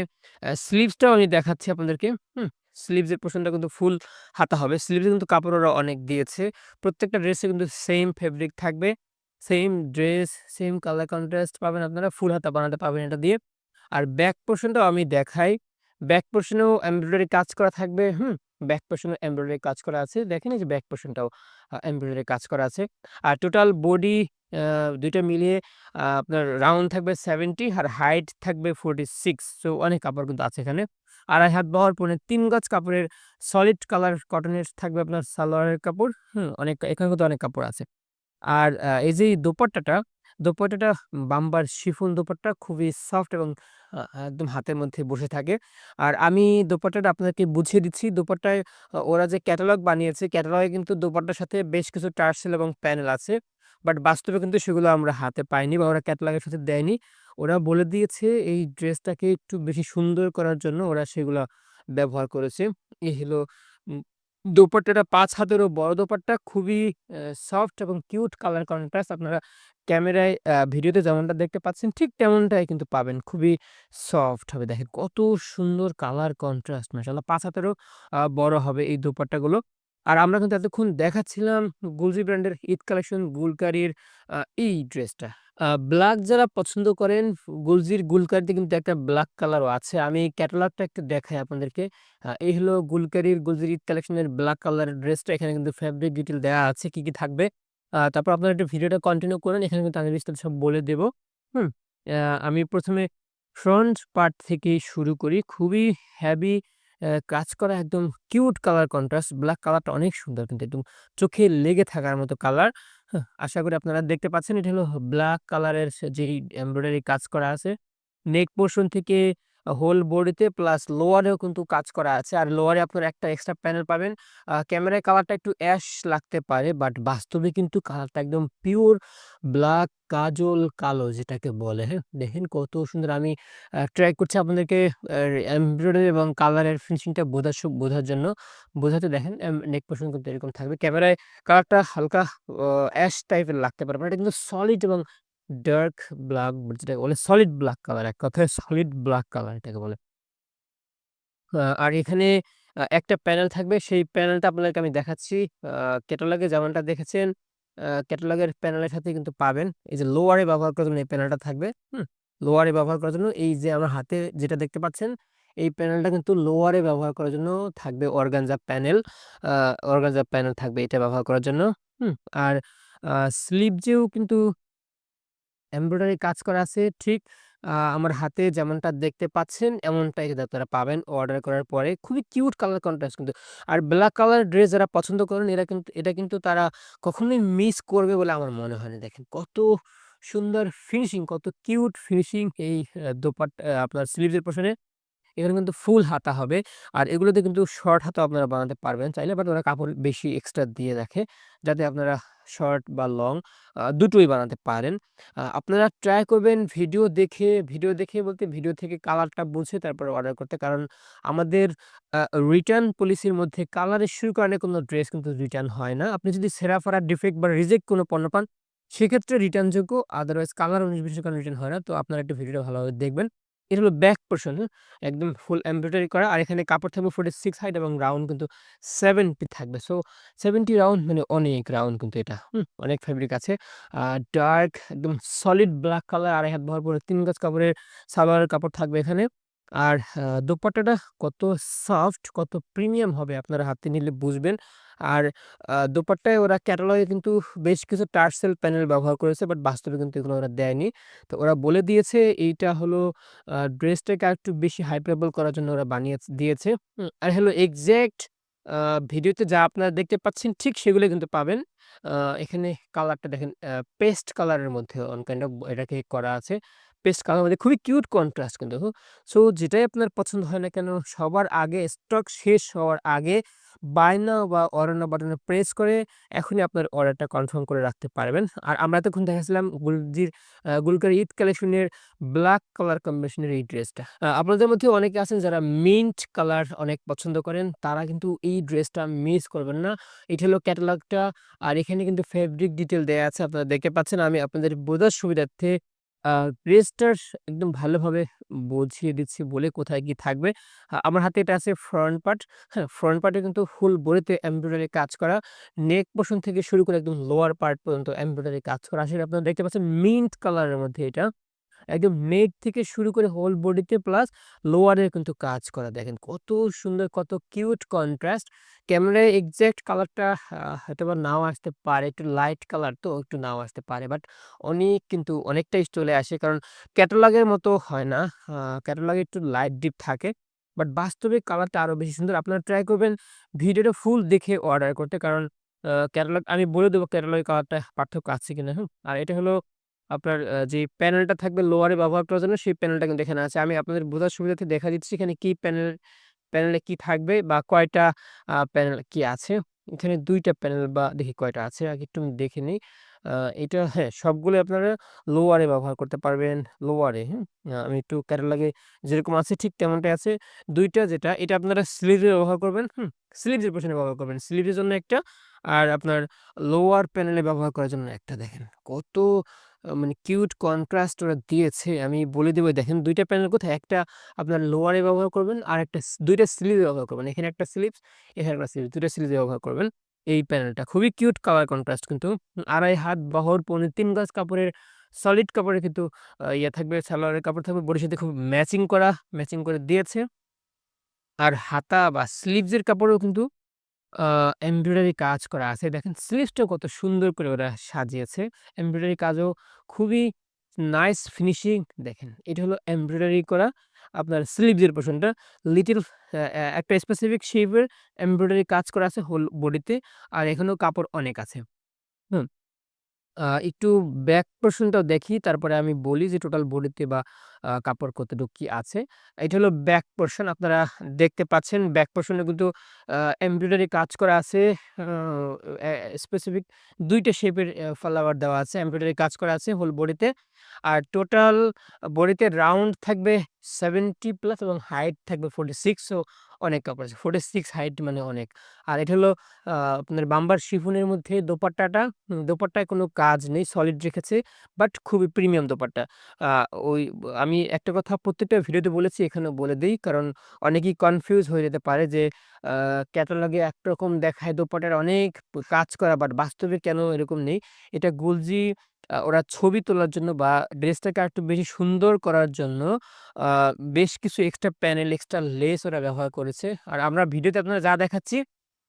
স্লিভসটাও আমি দেখাচ্ছি আপনাদেরকে। হুম? স্লিভসের পোরশনটা কিন্তু ফুল হাতা হবে। স্লিভসে কিন্তু কাপড় ওরা অনেক দিয়েছে। প্রত্যেকটা ড্রেসে কিন্তু সেইম ফেব্রিক থাকবে। Same dress, same colour contrast পাবেন আপনারা। ফুল হাতা বানাতে পারবেন এটা দিয়ে। আর ব্যাক পোরশনটাও আমি দেখাই। ব্যাক পোরশনেও এমব্রয়ডারি কাজ করা থাকবে। ব্যাক পোরশনেও এমব্রয়ডারি কাজ করা আছে। দেখেন এই যে ব্যাক পোরশনটাও এমব্রয়ডারি কাজ করা আছে। আর টোটাল বডি আ ২ টা মিলিয়ে আপনার রাউন্ড থাকবে 70 আর হাইট থাকবে 46। সো অনেক কাপড় কিন্তু আছে এখানে। ২.৫ হাত বহর পৌনে ৩ গজ কাপড়ের সলিড কালার কটনের থাকবে আপনার সালোয়ারের কাপড়। অনেক এখানে কিন্তু অনেক কাপড় আছে। আর এই যে দোপাট্টাটা বাম্বার শিফন দোপাট্টা খুবই সফট এবং একদম হাতের মধ্যে বসে থাকে। আর আমি দোপাট্টাটা আপনাদেরকে বুঝিয়ে দিচ্ছি। দোপাট্টায় ওরা যে ক্যাটালগ বানিয়েছে, ক্যাটালগে কিন্তু দোপাট্টার সাথে বেশ কিছু টার্সেল এবং প্যানেল আছে। বাট বাস্তবে কিন্তু সেগুলো আমরা হাতে পাইনি বা ওরা ক্যাটালগের সাথে দেয়নি। ওরা বলে দিয়েছে এই ড্রেসটাকে একটু বেশি সুন্দর করার জন্য ওরা সেগুলা ব্যবহার করেছে। এই হলো উম দোপাট্টাটা ৫ হাতেরও বড় দোপাট্টা খুবই সফট এবং কিউট কালার কন্ট্রাস্ট আপনারা ক্যামেরায় ভিডিওতে যেমনটা দেখতে পাচ্ছেন ঠিক তেমনটাই কিন্তু পাবেন। খুবই সফট হবে। দেখেন কত সুন্দর কালার কন্ট্রাস্ট মাশাআল্লাহ ৫ হাতেরও বড় হবে এই দোপাট্টাগুলো। আর আমরা কিন্তু এতক্ষণ দেখাচ্ছিলাম গুলজি ব্র্যান্ডের ঈদ কালেকশন গুলকারির এই ড্রেসটা। ব্লাক যারা পছন্দ করেন গুলজির গুলকারিতে কিন্তু একটা ব্লাক কালারও আছে। আমি ক্যাটালগটা একটু দেখাই আপনাদেরকে। এই হলো গুলকারির গুলজির ঈদ কালেকশনের ব্লাক কালারের ড্রেসটা। এখানে কিন্তু ফেব্রিক ডিটেইল দেয়া আছে কি, কি থাকবে। তারপর আপনারা একটু ভিডিওটা কন্টিনিউ করেন। এখানে কিন্তু আমি বিস্তারিত সব বলে দেব। হুম? আমি ১ম এ ফ্রন্ট পার্ট থেকেই শুরু করি। খুবই হেভি কাজ করা একদম কিউট কালার কন্ট্রাস্ট। ব্লাক কালারটা অনেক সুন্দর কিন্তু একদম চোখে লেগে থাকার মতো কালার। আশা করি আপনারা দেখতে পাচ্ছেন। এটা হলো ব্লাক কালারের যেই এমব্রয়ডারি কাজ করা আছে। নেক পোরশন থেকে হোল বডিতে প্লাস লোয়ারেও কিন্তু কাজ করা আছে। আর লোয়ারে আপনারা একটা এক্সট্রা প্যানেল পাবেন। ক্যামেরায় কালারটা একটু অ্যাশ লাগতে পারে। বাট বাস্তবে কিন্তু কালারটা একদম পিওর ব্লাক কাজল কালো যেটাকে বলে, হ্যাঁ? দেখেন কত সুন্দর। আমি ট্রাই করছি আপনাদেরকে এমব্রয়ডারি এবং কালারের ফিনিশিংটা বোঝার জন্য। বোঝাতে দেখেন নেক পোরশন কিন্তু এরকম থাকবে। ক্যামেরায় কালারটা হালকা অ অ্যাশ টাইপের লাগতে পারে। বাট এটা কিন্তু সলিড এবং ডার্ক ব্লাক যেটাকে বলে সলিড ব্লাক কালার। এক কথায় সলিড ব্লাক কালার এটাকে বলে। আর এখানে একটা প্যানেল থাকবে। সেই প্যানেলটা আপনাদেরকে আমি দেখাচ্ছি। আ ক্যাটালগে যেমনটা দেখেছেন, ক্যাটালগের প্যানেলের সাথে কিন্তু পাবেন। এই যে লোয়ারে ব্যবহার করার জন্য এই প্যানেলটা থাকবে। লোয়ারে ব্যবহার করার জন্য এই যে আমার হাতে যেটা দেখতে পাচ্ছেন, এই প্যানেলটা কিন্তু লোয়ারে ব্যবহার করার জন্য থাকবে অর্গানজা প্যানেল। আ অর্গানজা প্যানেল থাকবে এটা ব্যবহার করার জন্য। হুম? আর স্লিভজেও কিন্তু এমব্রয়ডারি কাজ করা আছে ঠিক আমার হাতে যেমনটা দেখতে পাচ্ছেন এমনটাই কিন্তু আপনারা পাবেন অর্ডার করার পরে। খুবই কিউট কালার কন্ট্রাস্ট কিন্তু। আর ব্লাক কালার ড্রেস যারা পছন্দ করেন এটা কিন্তু তারা কখনোই মিস করবে বলে আমার মনে হয় না। দেখেন কত সুন্দর ফিনিশিং, কত কিউট ফিনিশিং এই আপনার স্লিভস এর পোরশনে। এখানে কিন্তু ফুল হাতা হবে। আর এগুলোতে কিন্তু শর্ট হাতাও আপনারা বানাতে পারবেন চাইলে। বাট ওরা কাপড় বেশি এক্সট্রা দিয়ে রাখে। যাতে আপনারা শর্ট বা লং দুটোই বানাতে পারেন। আপনারা ট্রাই করবেন ভিডিও দেখে বলতে ভিডিও থেকে কালারটা বুঝে তারপরে অর্ডার করতে। কারণ আমাদের আ রিটার্ন পলিসির মধ্যে কালার ইস্যুর কারণে কোনো ড্রেস কিন্তু রিটার্ন হয় না। আপনি যদি ছেঁড়া ফাড়া ডিফেক্ট বা রিজেক্ট কোনো পণ্য পান, সেক্ষেত্রে রিটার্নযোগ্য। আদারওয়াইজ কালার ১৯-২০ এর কারণে রিটার্ন হয় না। তো আপনারা একটু ভিডিওটা ভালোভাবে দেখবেন। এটা হলো ব্যাক পোরশন, হ্যাঁ? একদম ফুল এমব্রয়ডারি করা। আর এখানে কাপড় থাকবে 46 হাইট এবং রাউন্ড কিন্তু 70 থাকবে। সো 70 রাউন্ড মানে অনেক রাউন্ড কিন্তু এটা। অনেক ফেব্রিক আছে। ডার্ক একদম সলিড ব্লাক কালার ২.৫ হাত বহর পুরো ৩ গজ কাপড়ের সালোয়ারের কাপড় থাকবে এখানে। আর দোপাট্টাটা কত সফট, কত প্রিমিয়াম হবে আপনারা হাতে নিলে বুঝবেন। আর দোপাট্টায় ওরা ক্যাটালগে কিন্তু বেশ কিছু টার্সেল প্যানেল ব্যবহার করেছে। বাট বাস্তবে কিন্তু এগুলো ওরা দেয়নি। তো ওরা বলে দিয়েছে এইটা হলো ড্রেসটাকে আরেকটু বেশি হাইপারবল করার জন্য ওরা বানিয়ে দিয়েছে। আর হলো এক্সাক্ট আ ভিডিওতে যা আপনারা দেখতে পাচ্ছেন ঠিক সেগুলোই কিন্তু পাবেন। আ এখানে কালারটা দেখেন পেস্ট কালারের মধ্যে অন কাইন্ড অফ এটাকে করা আছে। পেস্ট কালারের মধ্যে খুবই কিউট কন্ট্রাস্ট কিন্তু। সো যেটাই আপনার পছন্দ হয় না কেন সবার আগে স্টক শেষ হওয়ার আগে বাই নাও বা অর্ডার নাও বাটনে প্রেস করে এখনই আপনার অর্ডারটা কনফার্ম করে রাখতে পারবেন। আর আমরা এতক্ষণ দেখাচ্ছিলাম গুলকার ঈদ কালেকশনের ব্লাক কালার কম্বিনেশনের এই ড্রেসটা। আপনাদের মধ্যে অনেকে আছেন যারা মিন্ট কালার অনেক পছন্দ করেন। তারা কিন্তু এই ড্রেসটা মিস করবেন না। এটা হলো ক্যাটালগটা। আর এখানে কিন্তু ফেব্রিক ডিটেইল দেয়া আছে। আপনারা দেখতে পাচ্ছেন। আমি আপনাদের বোঝার সুবিধার্থে আ ড্রেসটার একদম ভালোভাবে বুঝিয়ে দিচ্ছি বলে কোথায় কি থাকবে। আমার হাতে এটা আছে ফ্রন্ট পার্ট। হ্যাঁ, ফ্রন্ট পার্টে কিন্তু ফুল বডিতে এমব্রয়ডারি কাজ করা। নেক পোরশন থেকে শুরু করে একদম লোয়ার পার্ট পর্যন্ত এমব্রয়ডারি কাজ করা। আসলে আপনারা দেখতে পাচ্ছেন মিন্ট কালারের মধ্যে এটা। একদম নেক থেকে শুরু করে হোল বডিতে প্লাস লোয়ারে কিন্তু কাজ করা। দেখেন কত সুন্দর, কত কিউট কন্ট্রাস্ট। ক্যামেরায় এক্সাক্ট কালারটা হয়তোবা নাও আসতে পারে। একটু লাইট কালার তো একটু নাও আসতে পারে। বাট কিন্তু অনেকটাই চলে আসে। কারণ ক্যাটালগের মতো হয় না। আ ক্যাটালগে একটু লাইট ডিপ থাকে। বাট বাস্তবে কালারটা আরো বেশি সুন্দর। আপনারা ট্রাই করবেন ভিডিওটা ফুল দেখে অর্ডার করতে। কারণ ক্যাটালগ আমি বলে দেব ক্যাটালগের কালারটা পার্থক্য আছে কিনা, হুম? আর এটা হলো আপনার যে প্যানেলটা থাকবে লোয়ারে ব্যবহার করার জন্য সেই প্যানেলটা কিন্তু এখানে আছে। আমি আপনাদের বোঝার সুবিধার্থে দেখা দিচ্ছি এখানে কি প্যানেলে কি থাকবে বা কয়টা প্যানেল কি আছে। এখানে ২ টা প্যানেল বা দেখি কয়টা আছে আগে একটু আমি দেখে নেই। আ এটা হ্যাঁ, সবগুলোই আপনারা লোয়ারে ব্যবহার করতে পারবেন। লোয়ারে, হুম? আমি একটু ক্যাটালগে যেরকম আছে ঠিক তেমনটাই আছে। ২ টা যেটা এটা আপনারা স্লিভে ব্যবহার করবেন, হুম? স্লিভস এর পেছনে ব্যবহার করবেন। স্লিভের জন্য একটা আর আপনার লোয়ার প্যানেলে ব্যবহার করার জন্য একটা দেখেন। কত মানে কিউট কন্ট্রাস্ট ওরা দিয়েছে। আমি বলে দেব দেখেন ২ টা প্যানেল কোথায়? একটা আপনার লোয়ারে ব্যবহার করবেন, আরেকটা ২ টা স্লিভে ব্যবহার করবেন। এখানে একটা স্লিভস, এখানে একটা স্লিভস। ২ টা স্লিভে ব্যবহার করবেন। এই প্যানেলটা খুবই কিউট কালার কন্ট্রাস্ট কিন্তু। ২.৫ হাত বহর পৌনে ৩ গজ কাপড়ের সলিড কাপড়ের কিন্তু ইয়ে থাকবে সালোয়ারের কাপড় থাকবে বডির সাথে খুব ম্যাচিং করে দিয়েছে। আর হাতা বা স্লিভস এর কাপড়েও কিন্তু আ এমব্রয়ডারি কাজ করা আছে। দেখেন স্লিভসটাও কত সুন্দর করে ওরা সাজিয়েছে। এমব্রয়ডারি কাজও খুবই নাইস ফিনিশিং দেখেন। এটা হলো এমব্রয়ডারি করা আপনার স্লিভস এর পোরশনটা লিটল একটা স্পেসিফিক শেপ এর এমব্রয়ডারি কাজ করা আছে হোল বডিতে। আর এখানেও কাপড় অনেক আছে। হুম? একটু ব্যাক পোরশনটাও দেখি, তারপরে আমি বলি যে টোটাল বডিতে বা কাপড় কতটুক কি আছে। এটা হলো ব্যাক পোরশন আপনারা দেখতে পাচ্ছেন ব্যাক পোরশনে কিন্তু আ এমব্রয়ডারি কাজ করা আছে। আ এ স্পেসিফিক ২ টা শেপের ফ্লাওয়ার দেওয়া আছে। এমব্রয়ডারি কাজ করা আছে হোল বডিতে। আর টোটাল বডিতে রাউন্ড থাকবে 70 প্লাস এবং হাইট থাকবে 46 সো অনেক কাপড় আছে। 46 হাইট মানে অনেক। আর এটা হলো আ আপনার বাম্বার শিফনের মধ্যে দোপাট্টাটা দোপাট্টায় কোনো কাজ নেই। সলিড রেখেছে। বাট খুবই প্রিমিয়াম দোপাট্টা। আ ওই আমি একটা কথা প্রত্যেকটা ভিডিওতে বলেছি এখানেও বলে দেই। কারণ অনেকেই কনফিউজ হয়ে যেতে পারে যে আ ক্যাটালগে একরকম দেখায় দোপাট্টার অনেক কাজ করা বাট বাস্তবে কেন এরকম নেই। এটা গুলজি ওরা ছবি তোলার জন্য বা ড্রেসটাকে আরেকটু বেশি সুন্দর করার জন্য আ বেশ কিছু এক্সট্রা প্যানেল, এক্সট্রা লেস ওরা ব্যবহার করেছে। আর আমরা ভিডিওতে আপনারা যা দেখাচ্ছি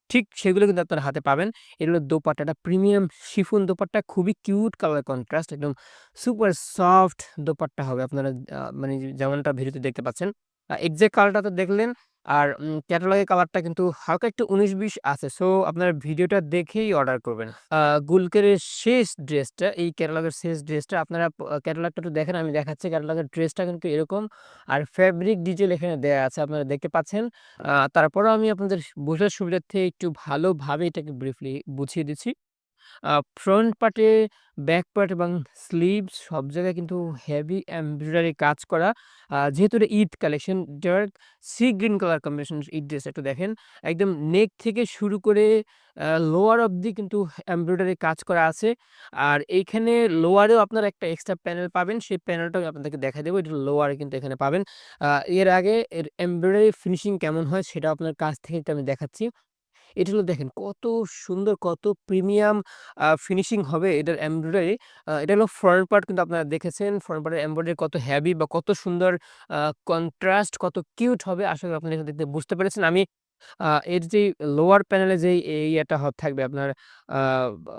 ঠিক সেগুলো কিন্তু আপনারা হাতে পাবেন। এগুলো দোপাট্টাটা প্রিমিয়াম শিফন দোপাট্টা খুবই কিউট কালার কন্ট্রাস্ট একদম সুপার সফট দোপাট্টা হবে আপনারা মানে যেমনটা ভিডিওতে দেখতে পাচ্ছেন। এক্সাক্ট কালারটা তো দেখলেন। আর ক্যাটালগের কালারটা কিন্তু হালকা একটু ১৯-২০ আছে। সো আপনারা ভিডিওটা দেখেই অর্ডার করবেন। গুলকের শেষ ড্রেসটা এই ক্যাটালগের শেষ ড্রেসটা আপনারা ক্যাটালগটা একটু দেখেন আমি দেখাচ্ছি ক্যাটালগের ড্রেসটা কিন্তু এরকম। আর ফেব্রিক ডিটেইল এখানে দেয়া আছে আপনারা দেখতে পাচ্ছেন। তারপরেও আমি আপনাদের বোঝার সুবিধার্থে একটু ভালোভাবে এটাকে ব্রিফলি বুঝিয়ে দিচ্ছি। আ ফ্রন্ট পার্টে, ব্যাক পার্ট এবং স্লিভস সব জায়গায় কিন্তু হেভি এমব্রয়ডারি কাজ করা। যেহেতু এটা Eid collection dark sea green colour combination Eid dress একটু দেখেন। একদম নেক থেকে শুরু করে লোয়ার অব্দি কিন্তু এমব্রয়ডারি কাজ করা আছে। আর এইখানে লোয়ারেও আপনারা একটা এক্সট্রা প্যানেল পাবেন। সেই প্যানেলটাও আমি আপনাদেরকে দেখাই দেব। এটা লোয়ারে কিন্তু এখানে পাবেন। আ এর আগে এর এমব্রয়ডারি ফিনিশিং কেমন হয় সেটাও আপনার কাছ থেকে একটু আমি দেখাচ্ছি। এটা হলো দেখেন কত সুন্দর কত প্রিমিয়াম ফিনিশিং হবে এটার এমব্রয়ডারি। এটা হলো ফ্রন্ট পার্ট কিন্তু আপনারা দেখেছেন। ফ্রন্ট পার্টের এমব্রয়ডারি কত হেভি বা কত সুন্দর আ কন্ট্রাস্ট কত কিউট হবে। আশা করি আপনারা এটা দেখতে বুঝতে পেরেছেন। আমি এর যেই লোয়ার প্যানেলে যেই ইয়েটা থাকবে আপনার আ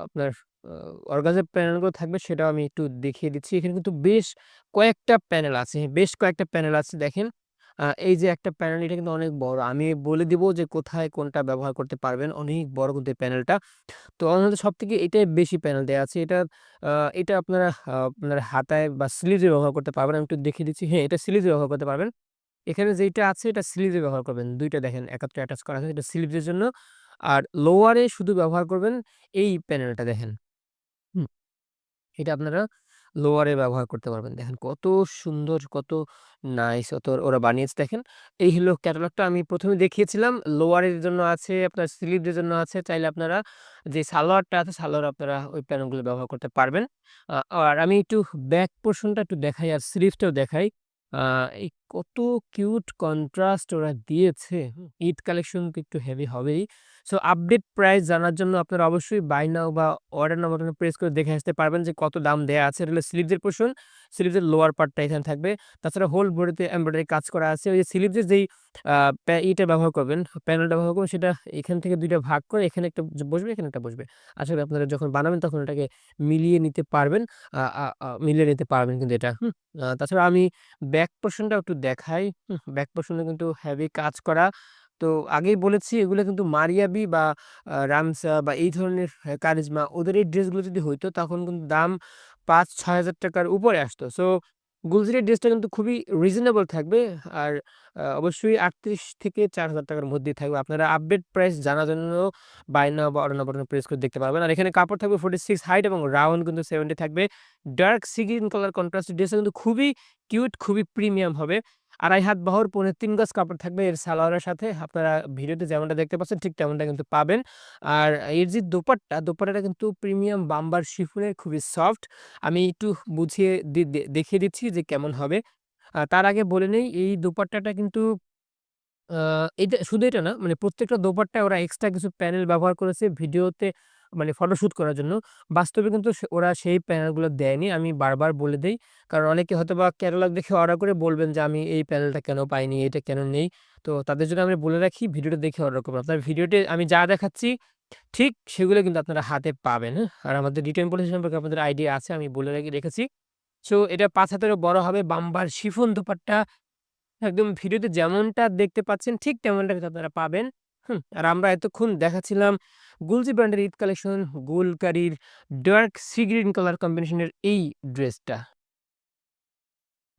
আপনার আ অর্গানজা প্যানেলগুলো থাকবে সেটাও আমি একটু দেখিয়ে দিচ্ছি। এখানে কিন্তু বেশ কয়েকটা প্যানেল আছে। বেশ কয়েকটা প্যানেল আছে দেখেন। এই যে একটা প্যানেল এটা কিন্তু অনেক বড়। আমি বলে দিব যে কোথায় কোনটা ব্যবহার করতে পারবেন। অনেক বড় কিন্তু এই প্যানেলটা। তো আমার মতে সবথেকে এটাই বেশি প্যানেল দেয়া আছে। আ এটা আপনারা আপনার হাতায় বা স্লিভস এ ব্যবহার করতে পারবেন। আমি একটু দেখিয়ে দিচ্ছি। হ্যাঁ, এটা স্লিভস এ ব্যবহার করতে পারবেন। এখানে যেইটা আছে এটা স্লিভস এ ব্যবহার করবেন। ২ টা দেখেন একাত্রে অ্যাটাচ করা আছে। এটা স্লিভস এর জন্য। আর লোয়ার এ শুধু ব্যবহার করবেন এই প্যানেলটা দেখেন। হুম? এটা আপনারা লোয়ারে ব্যবহার করতে পারবেন। দেখেন কত সুন্দর, কত নাইস ওরা বানিয়েছে দেখেন। এই হলো ক্যাটালগটা আমি ১ম এ দেখিয়েছিলাম। লোয়ারের জন্য আছে, আপনার স্লিভদের জন্য আছে। চাইলে আপনারা যে সালোয়ারটা আছে, সালোয়ার আপনারা ওই প্যানেলগুলো ব্যবহার করতে পারবেন। আর আমি একটু ব্যাক পোরশনটা একটু দেখাই আর স্লিভসটাও দেখাই। আ এই কত কিউট কন্ট্রাস্ট ওরা দিয়েছে। ঈদ কালেকশন তো একটু হেভি হবেই। সো আপডেট প্রাইস জানার জন্য আপনারা অবশ্যই বাই নাও বা অর্ডার নাও বাটনে প্রেস করে দেখে আসতে পারবেন যে কত দাম দেয়া আছে। এটা হলো স্লিভস এর পোরশন। স্লিভস এর লোয়ার পার্টটা এখানে থাকবে। তাছাড়া হোল বডিতে এমব্রয়ডারি কাজ করা আছে। ওই যে স্লিভস এর যেই আ ইটা ব্যবহার করবেন, প্যানেলটা ব্যবহার করবেন সেটা এখান থেকে ২ টা ভাগ করে এখানে একটা বসবে, এখানে একটা বসবে। আশা করি আপনারা যখন বানাবেন তখন এটাকে মিলিয়ে নিতে পারবেন। আ আ আ মিলিয়ে নিতে পারবেন কিন্তু এটা। তাছাড়া আমি ব্যাক পোরশনটাও একটু দেখাই। ব্যাক পোরশনে কিন্তু হেভি কাজ করা। তো আগেই বলেছি এগুলো কিন্তু মারিয়াবি বা রামসা বা এই ধরনের কারিজমা ওদের এই ড্রেসগুলো যদি হইতো তখন কিন্তু দাম ৫,০০০-৬,০০০ টাকার উপরে আসতো। সো গুলজির ড্রেসটা কিন্তু খুবই রিজনেবল থাকবে। আর অবশ্যই ৩৮ থেকে ৪,০০০ টাকার মধ্যেই থাকবে। আপনারা আপডেট প্রাইস জানার জন্য বাই নাও বা অর্ডার নাও বাটনে প্রেস করে দেখতে পারবেন। আর এখানে কাপড় থাকবে 46 হাইট এবং রাউন্ড কিন্তু 70 থাকবে। Dark sea green colour contrast ড্রেসটা কিন্তু খুবই কিউট, খুবই প্রিমিয়াম হবে। ২.৫ হাত বহর ৩.৫ গজ কাপড় থাকবে এর সালোয়ারের সাথে। আপনারা ভিডিওতে যেমনটা দেখতে পাচ্ছেন ঠিক তেমনটা কিন্তু পাবেন। আর এর যে দোপাট্টাটা কিন্তু প্রিমিয়াম বাম্বার শিফনের খুবই সফট। আমি একটু বুঝিয়ে দেখিয়ে দিচ্ছি যে কেমন হবে। তার আগে বলে নেই এই দোপাট্টাটা কিন্তু আ এটা শুধু এটা না মানে প্রত্যেকটা দোপাট্টায় ওরা এক্সট্রা কিছু প্যানেল ব্যবহার করেছে ভিডিওতে মানে ফটোশুট করার জন্য। বাস্তবে কিন্তু ওরা সেই প্যানেলগুলো দেয়নি। আমি বারবার বলে দেই। কারণ অনেকে হয়তোবা ক্যাটালগ দেখে অর্ডার করে বলবেন যে, "আমি এই প্যানেলটা কেন পাইনি? এটা কেন নেই?" তো তাদের জন্য আমি বলে রাখি ভিডিওটা দেখে অর্ডার করবেন। আপনার ভিডিওতে আমি যা দেখাচ্ছি ঠিক সেগুলো কিন্তু আপনারা হাতে পাবেন, হ্যাঁ? আর আমাদের রিটার্ন পলিসি সম্পর্কে আপনাদের আইডিয়া আছে আমি বলে রেখেছি। সো এটা ৫ হাতেরও বড় হবে বাম্বার শিফন দোপাট্টা একদম ভিডিওতে যেমনটা দেখতে পাচ্ছেন ঠিক তেমনটা কিন্তু আপনারা পাবেন। আর আমরা এতক্ষণ দেখাচ্ছিলাম গুলজি ব্র্যান্ডের ঈদ কালেকশন গুলকারির ডার্ক সি গ্রিন কালার কম্বিনেশনের এই ড্রেসটা।